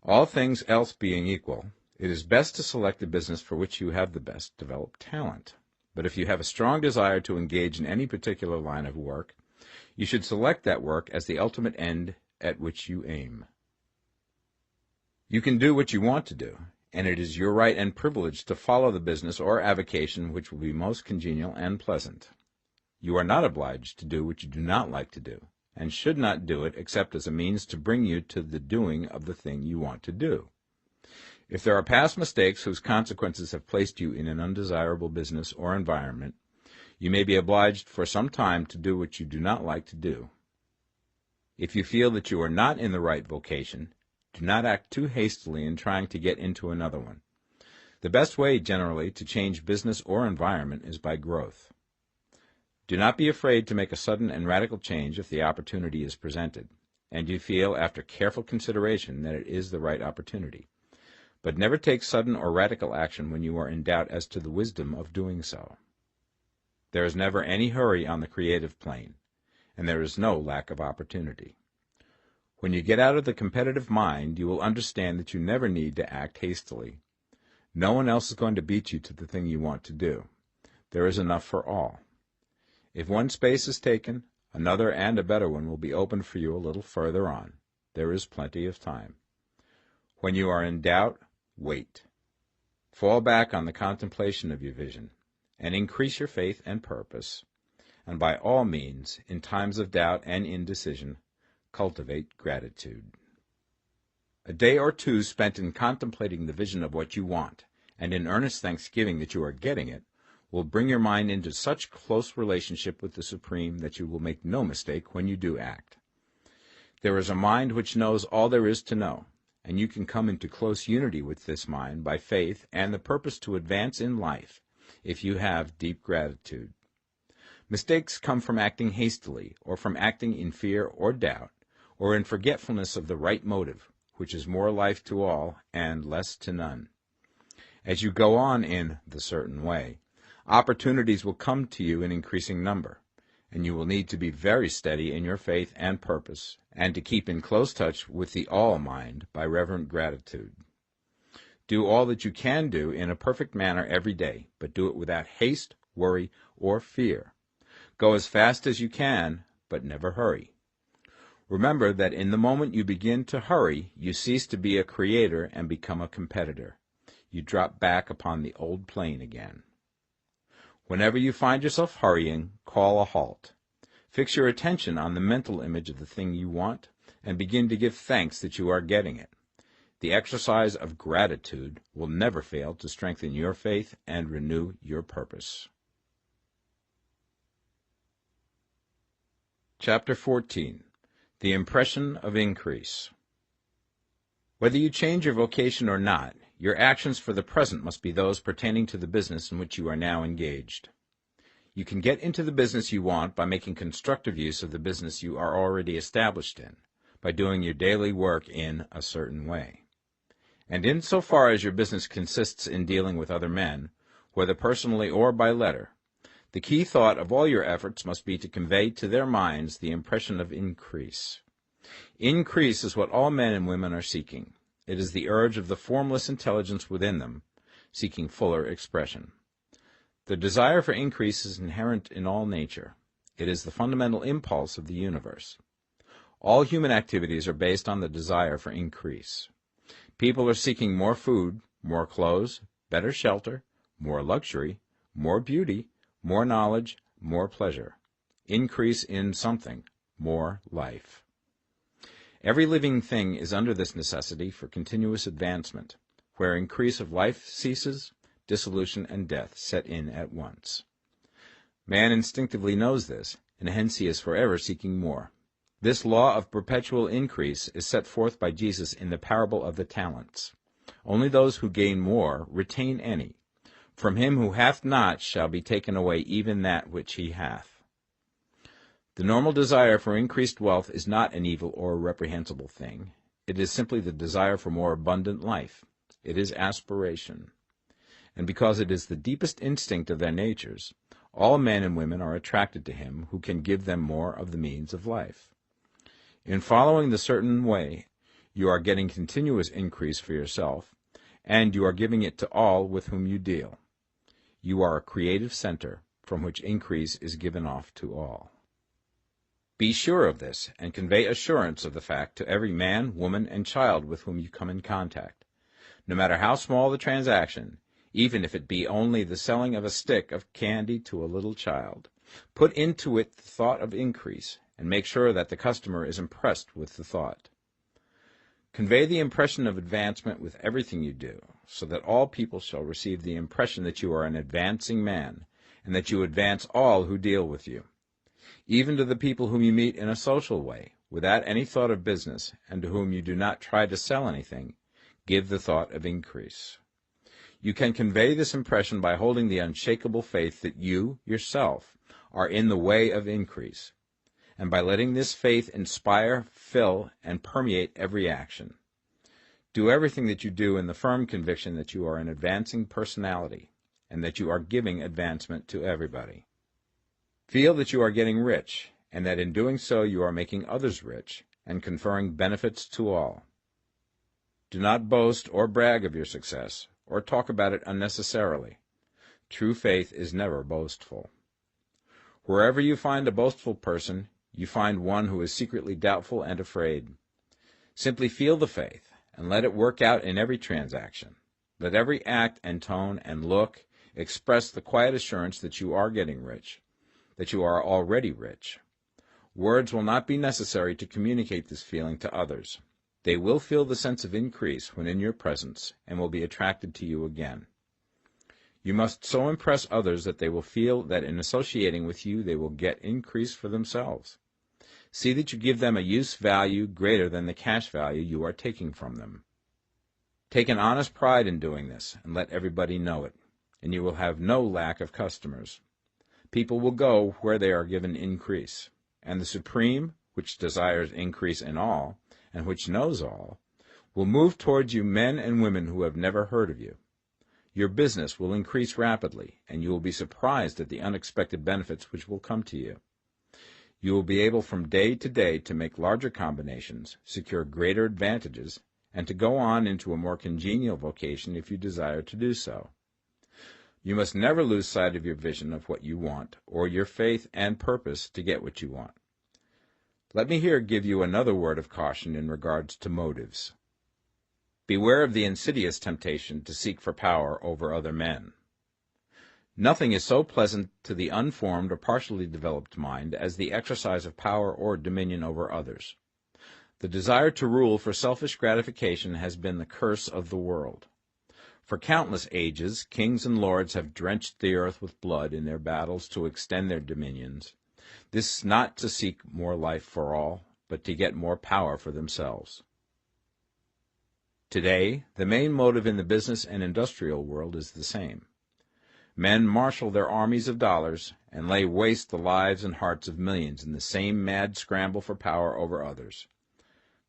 All things else being equal, it is best to select the business for which you have the best developed talent. But if you have a strong desire to engage in any particular line of work, you should select that work as the ultimate end at which you aim. You can do what you want to do, and it is your right and privilege to follow the business or avocation which will be most congenial and pleasant. You are not obliged to do what you do not like to do, and should not do it except as a means to bring you to the doing of the thing you want to do. If there are past mistakes whose consequences have placed you in an undesirable business or environment, you may be obliged for some time to do what you do not like to do. If you feel that you are not in the right vocation, do not act too hastily in trying to get into another one. The best way, generally, to change business or environment is by growth. Do not be afraid to make a sudden and radical change if the opportunity is presented, and you feel after careful consideration that it is the right opportunity. But never take sudden or radical action when you are in doubt as to the wisdom of doing so. There is never any hurry on the creative plane, and there is no lack of opportunity. When you get out of the competitive mind, you will understand that you never need to act hastily. No one else is going to beat you to the thing you want to do. There is enough for all. If one space is taken, another and a better one will be opened for you a little further on. There is plenty of time. When you are in doubt, wait. Fall back on the contemplation of your vision, and increase your faith and purpose. And by all means, in times of doubt and indecision, cultivate gratitude. A day or two spent in contemplating the vision of what you want, and in earnest thanksgiving that you are getting it, will bring your mind into such close relationship with the Supreme that you will make no mistake when you do act. There is a mind which knows all there is to know, and you can come into close unity with this mind by faith and the purpose to advance in life if you have deep gratitude. Mistakes come from acting hastily, or from acting in fear or doubt, or in forgetfulness of the right motive, which is more life to all and less to none. As you go on in the certain way, opportunities will come to you in increasing number, and you will need to be very steady in your faith and purpose, and to keep in close touch with the all-mind by reverent gratitude. Do all that you can do in a perfect manner every day, but do it without haste, worry, or fear. Go as fast as you can, but never hurry. Remember that in the moment you begin to hurry, you cease to be a creator and become a competitor. You drop back upon the old plane again. Whenever you find yourself hurrying, call a halt. Fix your attention on the mental image of the thing you want, and begin to give thanks that you are getting it. The exercise of gratitude will never fail to strengthen your faith and renew your purpose. Chapter 14. The Impression of Increase. Whether you change your vocation or not, your actions for the present must be those pertaining to the business in which you are now engaged. You can get into the business you want by making constructive use of the business you are already established in, by doing your daily work in a certain way. And insofar as your business consists in dealing with other men, whether personally or by letter, the key thought of all your efforts must be to convey to their minds the impression of increase. Increase is what all men and women are seeking. It is the urge of the formless intelligence within them, seeking fuller expression. The desire for increase is inherent in all nature. It is the fundamental impulse of the universe. All human activities are based on the desire for increase. People are seeking more food, more clothes, better shelter, more luxury, more beauty, more knowledge, more pleasure. Increase in something, more life. Every living thing is under this necessity for continuous advancement. Where increase of life ceases, dissolution and death set in at once. Man instinctively knows this, and hence he is forever seeking more. This law of perpetual increase is set forth by Jesus in the parable of the talents. Only those who gain more retain any. From him who hath not shall be taken away even that which he hath. The normal desire for increased wealth is not an evil or a reprehensible thing. It is simply the desire for more abundant life. It is aspiration. And because it is the deepest instinct of their natures, all men and women are attracted to him who can give them more of the means of life. In following the certain way, you are getting continuous increase for yourself, and you are giving it to all with whom you deal. You are a creative center from which increase is given off to all. Be sure of this, and convey assurance of the fact to every man, woman, and child with whom you come in contact. No matter how small the transaction, even if it be only the selling of a stick of candy to a little child, put into it the thought of increase, and make sure that the customer is impressed with the thought. Convey the impression of advancement with everything you do, so that all people shall receive the impression that you are an advancing man, and that you advance all who deal with you. Even to the people whom you meet in a social way, without any thought of business, and to whom you do not try to sell anything, give the thought of increase. You can convey this impression by holding the unshakable faith that you, yourself, are in the way of increase, and by letting this faith inspire, fill, and permeate every action. Do everything that you do in the firm conviction that you are an advancing personality, and that you are giving advancement to everybody. Feel that you are getting rich, and that in doing so you are making others rich, and conferring benefits to all. Do not boast or brag of your success, or talk about it unnecessarily. True faith is never boastful. Wherever you find a boastful person, you find one who is secretly doubtful and afraid. Simply feel the faith, and let it work out in every transaction. Let every act and tone and look express the quiet assurance that you are getting rich, that you are already rich. Words will not be necessary to communicate this feeling to others. They will feel the sense of increase when in your presence, and will be attracted to you again. You must so impress others that they will feel that in associating with you they will get increase for themselves. See that you give them a use value greater than the cash value you are taking from them. Take an honest pride in doing this, and let everybody know it, and you will have no lack of customers. People will go where they are given increase, and the Supreme, which desires increase in all, and which knows all, will move towards you men and women who have never heard of you. Your business will increase rapidly, and you will be surprised at the unexpected benefits which will come to you. You will be able from day to day to make larger combinations, secure greater advantages, and to go on into a more congenial vocation if you desire to do so. You must never lose sight of your vision of what you want, or your faith and purpose to get what you want. Let me here give you another word of caution in regards to motives. Beware of the insidious temptation to seek for power over other men. Nothing is so pleasant to the unformed or partially developed mind as the exercise of power or dominion over others. The desire to rule for selfish gratification has been the curse of the world. For countless ages, kings and lords have drenched the earth with blood in their battles to extend their dominions, this not to seek more life for all, but to get more power for themselves. Today, the main motive in the business and industrial world is the same. Men marshal their armies of dollars and lay waste the lives and hearts of millions in the same mad scramble for power over others.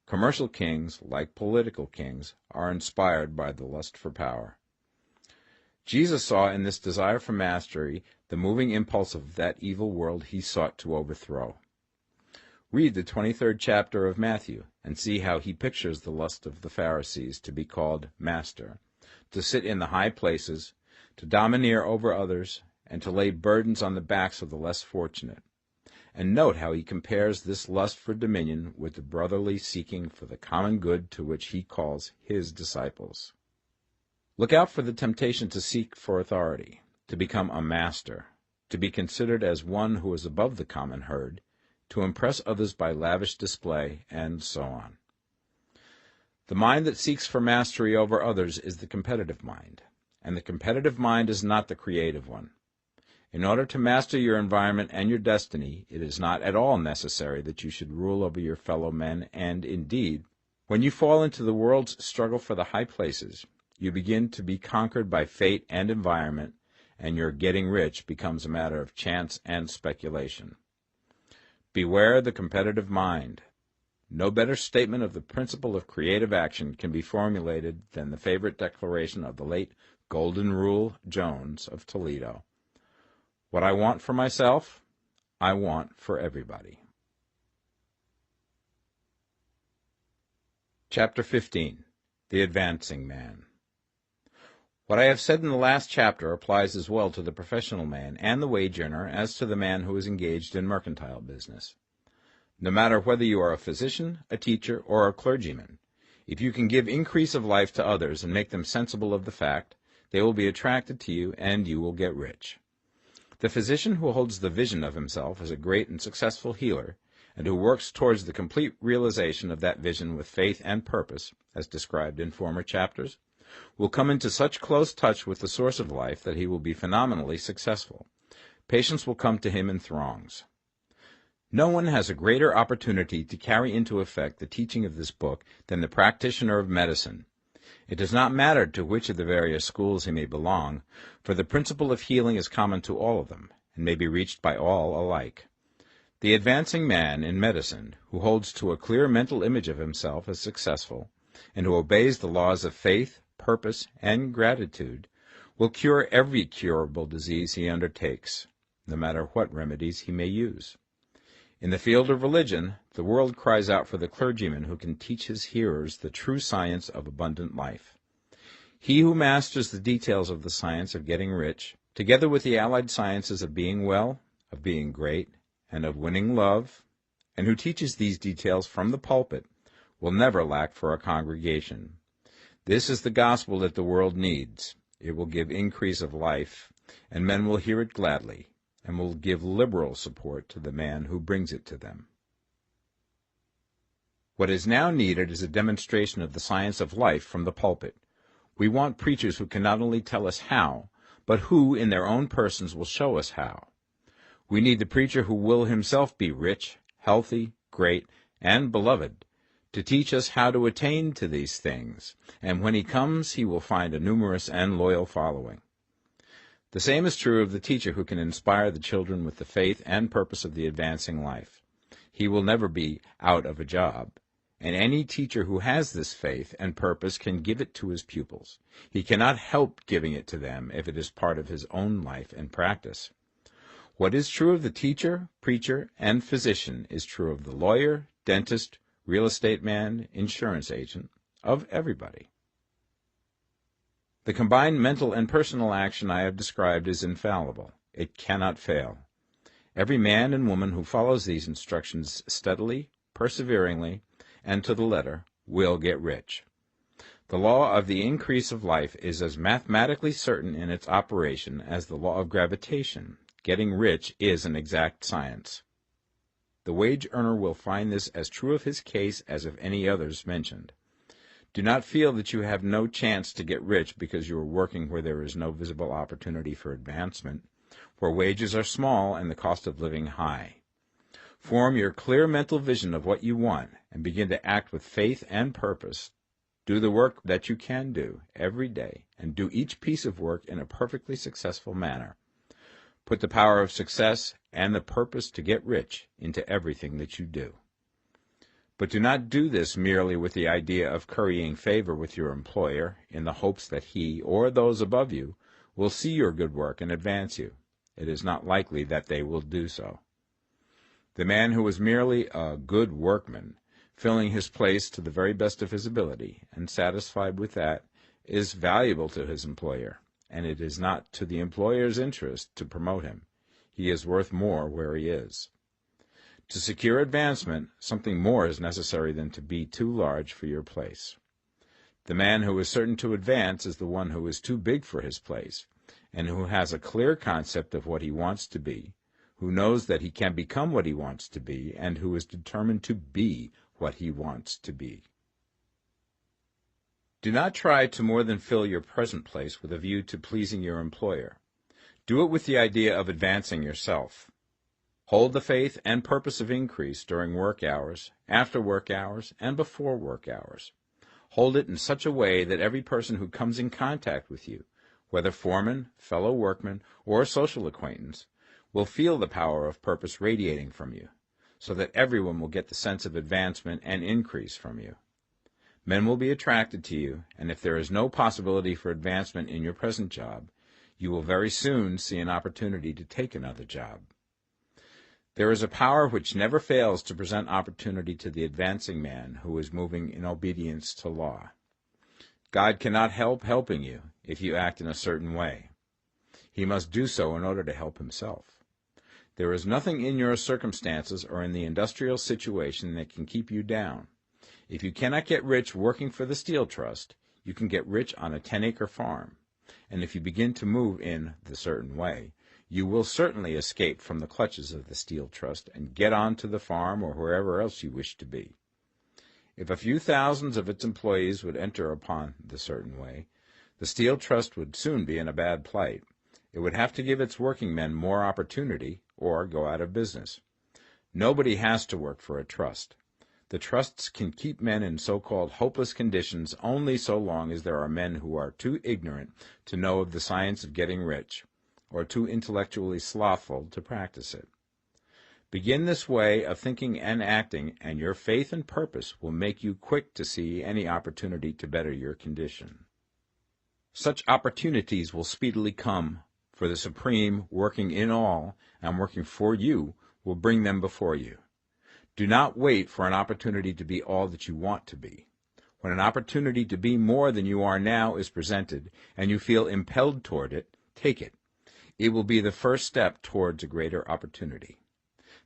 Commercial kings, like political kings, are inspired by the lust for power. Jesus saw in this desire for mastery the moving impulse of that evil world he sought to overthrow. Read the 23rd chapter of Matthew and see how he pictures the lust of the Pharisees to be called master, to sit in the high places, to domineer over others, and to lay burdens on the backs of the less fortunate. And note how he compares this lust for dominion with the brotherly seeking for the common good to which he calls his disciples. Look out for the temptation to seek for authority, to become a master, to be considered as one who is above the common herd, to impress others by lavish display, and so on. The mind that seeks for mastery over others is the competitive mind, and the competitive mind is not the creative one. In order to master your environment and your destiny, it is not at all necessary that you should rule over your fellow men, and, indeed, when you fall into the world's struggle for the high places, you begin to be conquered by fate and environment, and your getting rich becomes a matter of chance and speculation. Beware the competitive mind. No better statement of the principle of creative action can be formulated than the favorite declaration of the late Golden Rule Jones of Toledo. What I want for myself, I want for everybody. Chapter 15. The Advancing Man. What I have said in the last chapter applies as well to the professional man and the wage earner as to the man who is engaged in mercantile business. No matter whether you are a physician, a teacher, or a clergyman, if you can give increase of life to others and make them sensible of the fact, they will be attracted to you and you will get rich. The physician who holds the vision of himself as a great and successful healer, and who works towards the complete realization of that vision with faith and purpose, as described in former chapters, will come into such close touch with the source of life that he will be phenomenally successful. Patients will come to him in throngs. No one has a greater opportunity to carry into effect the teaching of this book than the practitioner of medicine. It does not matter to which of the various schools he may belong, for the principle of healing is common to all of them, and may be reached by all alike. The advancing man in medicine, who holds to a clear mental image of himself as successful, and who obeys the laws of faith, purpose, and gratitude, will cure every curable disease he undertakes, no matter what remedies he may use. In the field of religion, the world cries out for the clergyman who can teach his hearers the true science of abundant life. He who masters the details of the science of getting rich, together with the allied sciences of being well, of being great, and of winning love, and who teaches these details from the pulpit, will never lack for a congregation. This is the gospel that the world needs. It will give increase of life, and men will hear it gladly, and will give liberal support to the man who brings it to them. What is now needed is a demonstration of the science of life from the pulpit. We want preachers who can not only tell us how, but who, in their own persons, will show us how. We need the preacher who will himself be rich, healthy, great, and beloved, to teach us how to attain to these things, and when he comes he will find a numerous and loyal following. The same is true of the teacher who can inspire the children with the faith and purpose of the advancing life. He will never be out of a job. And any teacher who has this faith and purpose can give it to his pupils. He cannot help giving it to them if it is part of his own life and practice. What is true of the teacher, preacher, and physician is true of the lawyer, dentist, real estate man, insurance agent, of everybody. The combined mental and personal action I have described is infallible. It cannot fail. Every man and woman who follows these instructions steadily, perseveringly, and to the letter, will get rich. The law of the increase of life is as mathematically certain in its operation as the law of gravitation. Getting rich is an exact science. The wage earner will find this as true of his case as of any others mentioned. Do not feel that you have no chance to get rich because you are working where there is no visible opportunity for advancement, where wages are small and the cost of living high. Form your clear mental vision of what you want and begin to act with faith and purpose. Do the work that you can do every day and do each piece of work in a perfectly successful manner. Put the power of success and the purpose to get rich into everything that you do. But do not do this merely with the idea of currying favor with your employer in the hopes that he or those above you will see your good work and advance you. It is not likely that they will do so. The man who is merely a good workman, filling his place to the very best of his ability, and satisfied with that, is valuable to his employer, and it is not to the employer's interest to promote him. He is worth more where he is. To secure advancement, something more is necessary than to be too large for your place. The man who is certain to advance is the one who is too big for his place, and who has a clear concept of what he wants to be, who knows that he can become what he wants to be, and who is determined to be what he wants to be. Do not try to more than fill your present place with a view to pleasing your employer. Do it with the idea of advancing yourself. Hold the faith and purpose of increase during work hours, after work hours, and before work hours. Hold it in such a way that every person who comes in contact with you, whether foreman, fellow workman, or social acquaintance, will feel the power of purpose radiating from you, so that everyone will get the sense of advancement and increase from you. Men will be attracted to you, and if there is no possibility for advancement in your present job, you will very soon see an opportunity to take another job. There is a power which never fails to present opportunity to the advancing man who is moving in obedience to law. God cannot help helping you if you act in a certain way. He must do so in order to help himself. There is nothing in your circumstances or in the industrial situation that can keep you down. If you cannot get rich working for the Steel Trust, you can get rich on a 10-acre farm. And if you begin to move in the certain way, you will certainly escape from the clutches of the Steel Trust and get on to the farm or wherever else you wish to be. If a few thousands of its employees would enter upon the certain way, the Steel Trust would soon be in a bad plight. It would have to give its working men more opportunity or go out of business. Nobody has to work for a trust. The trusts can keep men in so-called hopeless conditions only so long as there are men who are too ignorant to know of the science of getting rich, or too intellectually slothful to practice it. Begin this way of thinking and acting, and your faith and purpose will make you quick to see any opportunity to better your condition. Such opportunities will speedily come, for the Supreme, working in all and working for you, will bring them before you. Do not wait for an opportunity to be all that you want to be. When an opportunity to be more than you are now is presented, and you feel impelled toward it, take it. It will be the first step towards a greater opportunity.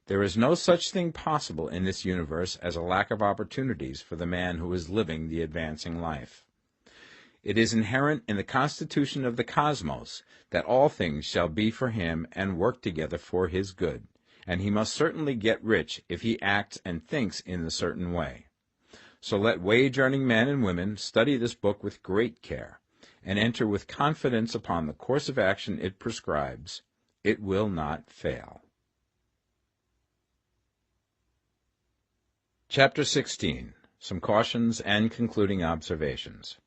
There is no such thing possible in this universe as a lack of opportunities for the man who is living the advancing life. It is inherent in the constitution of the cosmos that all things shall be for him and work together for his good, and he must certainly get rich if he acts and thinks in the certain way. So let wage-earning men and women study this book with great care, and enter with confidence upon the course of action it prescribes. It will not fail. Chapter 16. Some Cautions and Concluding Observations.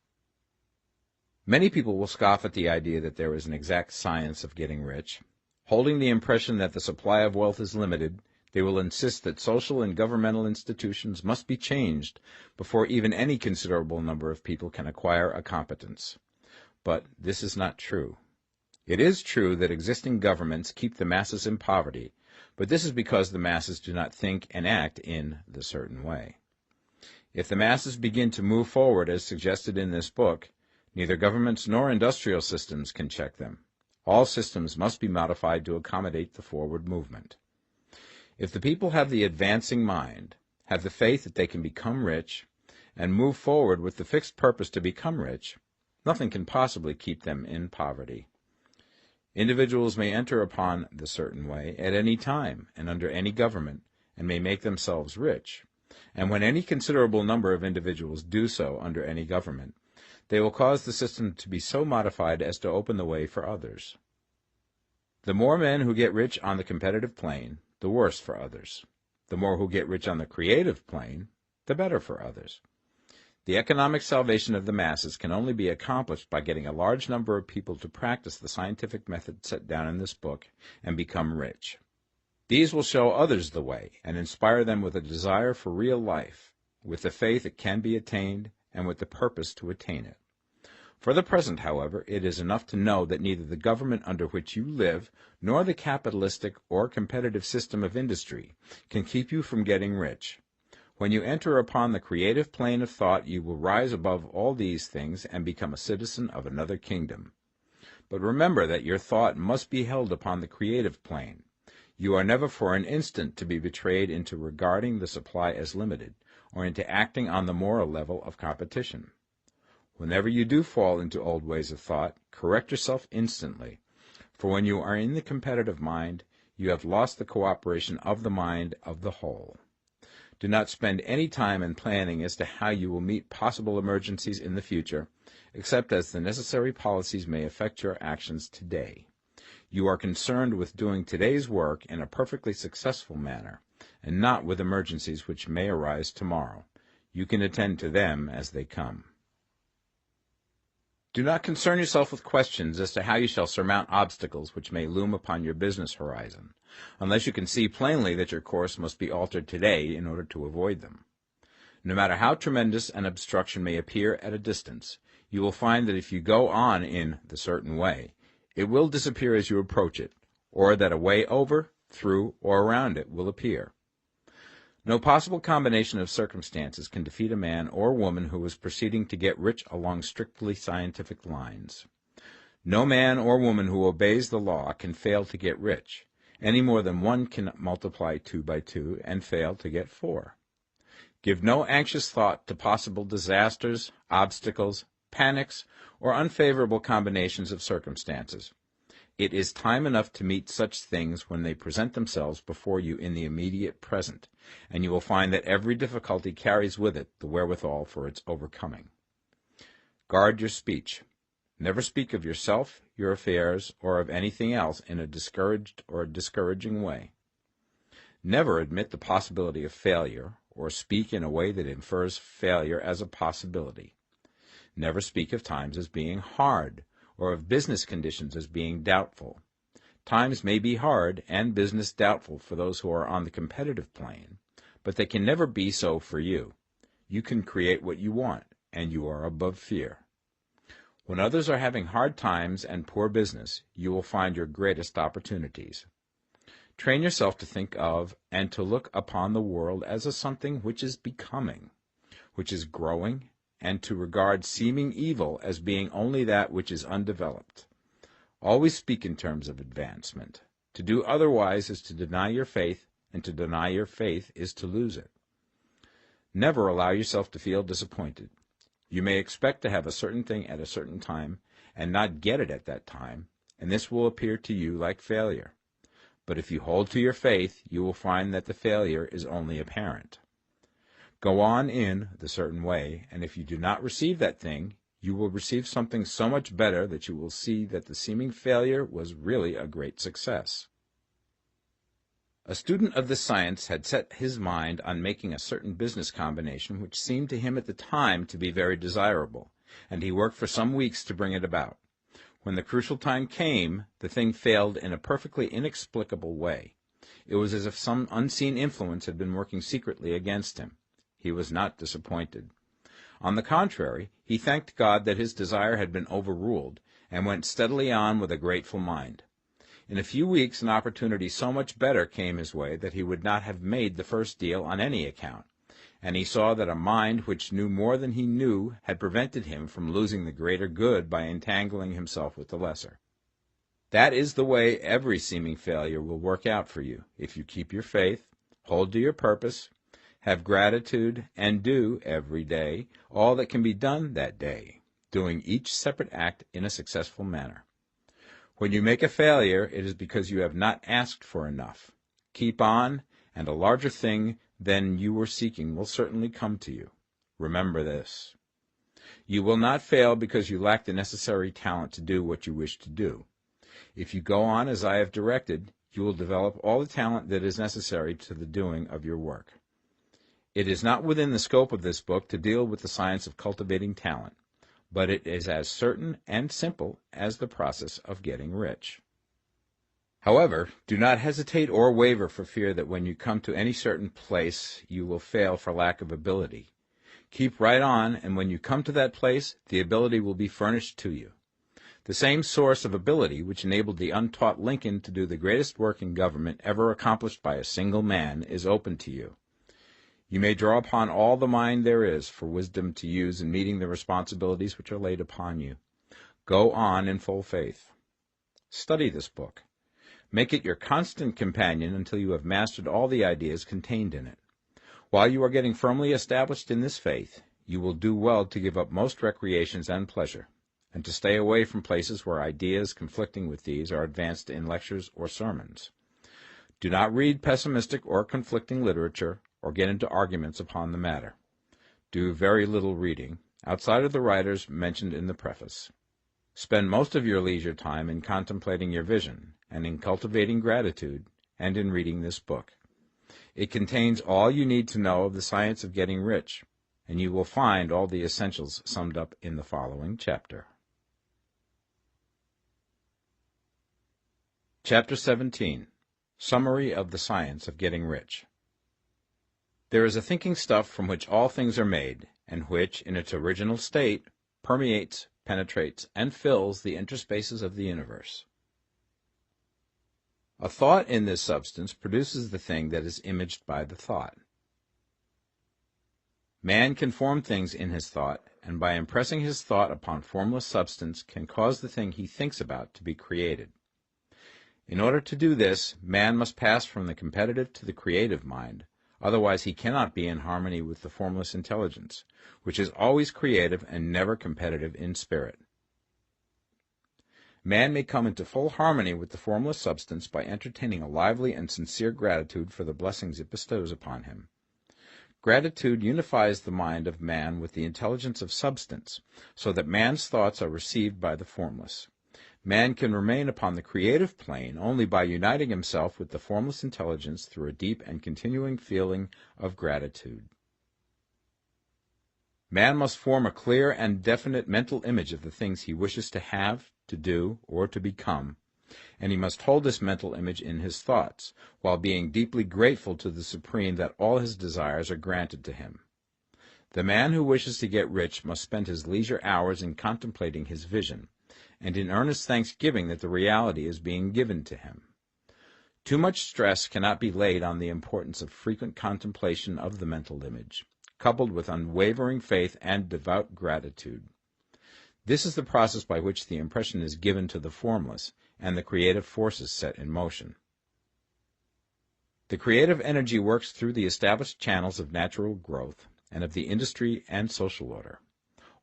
Many people will scoff at the idea that there is an exact science of getting rich. Holding the impression that the supply of wealth is limited, they will insist that social and governmental institutions must be changed before even any considerable number of people can acquire a competence. But this is not true. It is true that existing governments keep the masses in poverty, but this is because the masses do not think and act in the certain way. If the masses begin to move forward as suggested in this book, neither governments nor industrial systems can check them. All systems must be modified to accommodate the forward movement. If the people have the advancing mind, have the faith that they can become rich, and move forward with the fixed purpose to become rich, nothing can possibly keep them in poverty. Individuals may enter upon the certain way at any time and under any government, and may make themselves rich. And when any considerable number of individuals do so under any government, they will cause the system to be so modified as to open the way for others. The more men who get rich on the competitive plane, the worse for others. The more who get rich on the creative plane, the better for others. The economic salvation of the masses can only be accomplished by getting a large number of people to practice the scientific method set down in this book and become rich. These will show others the way and inspire them with a desire for real life, with the faith it can be attained, and with the purpose to attain it. For the present, however, it is enough to know that neither the government under which you live nor the capitalistic or competitive system of industry can keep you from getting rich. When you enter upon the creative plane of thought, you will rise above all these things and become a citizen of another kingdom. But remember that your thought must be held upon the creative plane. You are never for an instant to be betrayed into regarding the supply as limited, or into acting on the moral level of competition. Whenever you do fall into old ways of thought, correct yourself instantly, for when you are in the competitive mind, you have lost the cooperation of the mind of the whole. Do not spend any time in planning as to how you will meet possible emergencies in the future, except as the necessary policies may affect your actions today. You are concerned with doing today's work in a perfectly successful manner, and not with emergencies which may arise tomorrow. You can attend to them as they come. Do not concern yourself with questions as to how you shall surmount obstacles which may loom upon your business horizon, unless you can see plainly that your course must be altered today in order to avoid them. No matter how tremendous an obstruction may appear at a distance, you will find that if you go on in the certain way, it will disappear as you approach it, or that a way over, through, or around it will appear. No possible combination of circumstances can defeat a man or woman who is proceeding to get rich along strictly scientific lines. No man or woman who obeys the law can fail to get rich, any more than one can multiply 2 by 2 and fail to get 4. Give no anxious thought to possible disasters, obstacles, panics, or unfavorable combinations of circumstances. It is time enough to meet such things when they present themselves before you in the immediate present, and you will find that every difficulty carries with it the wherewithal for its overcoming. Guard your speech. Never speak of yourself, your affairs, or of anything else in a discouraged or discouraging way. Never admit the possibility of failure, or speak in a way that infers failure as a possibility. Never speak of times as being hard, or of business conditions as being doubtful. Times may be hard and business doubtful for those who are on the competitive plane, but they can never be so for you. You can create what you want, and you are above fear. When others are having hard times and poor business, you will find your greatest opportunities. Train yourself to think of and to look upon the world as a something which is becoming, which is growing, and to regard seeming evil as being only that which is undeveloped. Always speak in terms of advancement. To do otherwise is to deny your faith, and to deny your faith is to lose it. Never allow yourself to feel disappointed. You may expect to have a certain thing at a certain time, and not get it at that time, and this will appear to you like failure. But if you hold to your faith, you will find that the failure is only apparent. Go on in the certain way, and if you do not receive that thing, you will receive something so much better that you will see that the seeming failure was really a great success. A student of this science had set his mind on making a certain business combination which seemed to him at the time to be very desirable, and he worked for some weeks to bring it about. When the crucial time came, the thing failed in a perfectly inexplicable way. It was as if some unseen influence had been working secretly against him. He was not disappointed. On the contrary, he thanked God that his desire had been overruled, and went steadily on with a grateful mind. In a few weeks an opportunity so much better came his way that he would not have made the first deal on any account, and he saw that a mind which knew more than he knew had prevented him from losing the greater good by entangling himself with the lesser. That is the way every seeming failure will work out for you, if you keep your faith, hold to your purpose, have gratitude, and do, every day, all that can be done that day, doing each separate act in a successful manner. When you make a failure, it is because you have not asked for enough. Keep on, and a larger thing than you were seeking will certainly come to you. Remember this. You will not fail because you lack the necessary talent to do what you wish to do. If you go on as I have directed, you will develop all the talent that is necessary to the doing of your work. It is not within the scope of this book to deal with the science of cultivating talent, but it is as certain and simple as the process of getting rich. However, do not hesitate or waver for fear that when you come to any certain place you will fail for lack of ability. Keep right on, and when you come to that place, the ability will be furnished to you. The same source of ability which enabled the untaught Lincoln to do the greatest work in government ever accomplished by a single man is open to you. You may draw upon all the mind there is for wisdom to use in meeting the responsibilities which are laid upon you. Go on in full faith. Study this book. Make it your constant companion until you have mastered all the ideas contained in it. While you are getting firmly established in this faith, you will do well to give up most recreations and pleasure, and to stay away from places where ideas conflicting with these are advanced in lectures or sermons. Do not read pessimistic or conflicting literature, or get into arguments upon the matter. Do very little reading, outside of the writers mentioned in the preface. Spend most of your leisure time in contemplating your vision, and in cultivating gratitude, and in reading this book. It contains all you need to know of the science of getting rich, and you will find all the essentials summed up in the following chapter. Chapter 17. Summary of the Science of Getting Rich. There is a thinking stuff from which all things are made, and which, in its original state, permeates, penetrates, and fills the interspaces of the universe. A thought in this substance produces the thing that is imaged by the thought. Man can form things in his thought, and by impressing his thought upon formless substance can cause the thing he thinks about to be created. In order to do this, man must pass from the competitive to the creative mind, otherwise he cannot be in harmony with the formless intelligence, which is always creative and never competitive in spirit. Man may come into full harmony with the formless substance by entertaining a lively and sincere gratitude for the blessings it bestows upon him. Gratitude unifies the mind of man with the intelligence of substance, so that man's thoughts are received by the formless. Man can remain upon the creative plane only by uniting himself with the formless intelligence through a deep and continuing feeling of gratitude. Man must form a clear and definite mental image of the things he wishes to have, to do, or to become, and he must hold this mental image in his thoughts, while being deeply grateful to the Supreme that all his desires are granted to him. The man who wishes to get rich must spend his leisure hours in contemplating his vision, and in earnest thanksgiving that the reality is being given to him. Too much stress cannot be laid on the importance of frequent contemplation of the mental image, coupled with unwavering faith and devout gratitude. This is the process by which the impression is given to the formless, and the creative forces set in motion. The creative energy works through the established channels of natural growth, and of the industry and social order.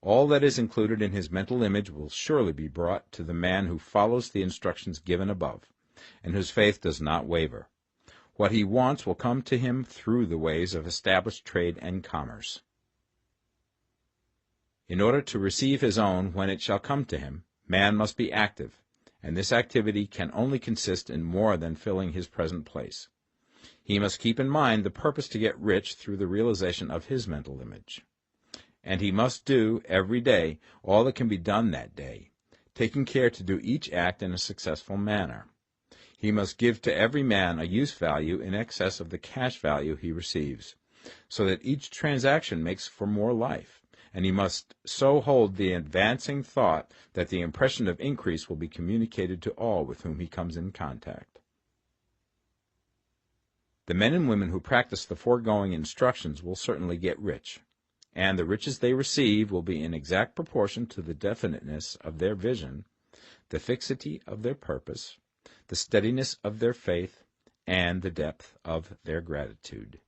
All that is included in his mental image will surely be brought to the man who follows the instructions given above, and whose faith does not waver. What he wants will come to him through the ways of established trade and commerce. In order to receive his own when it shall come to him, man must be active, and this activity can only consist in more than filling his present place. He must keep in mind the purpose to get rich through the realization of his mental image. and he must do every day all that can be done that day, taking care to do each act in a successful manner. He must give to every man a use value in excess of the cash value he receives, so that each transaction makes for more life, and he must so hold the advancing thought that the impression of increase will be communicated to all with whom he comes in contact. The men and women who practice the foregoing instructions will certainly get rich, and the riches they receive will be in exact proportion to the definiteness of their vision, the fixity of their purpose, the steadiness of their faith, and the depth of their gratitude.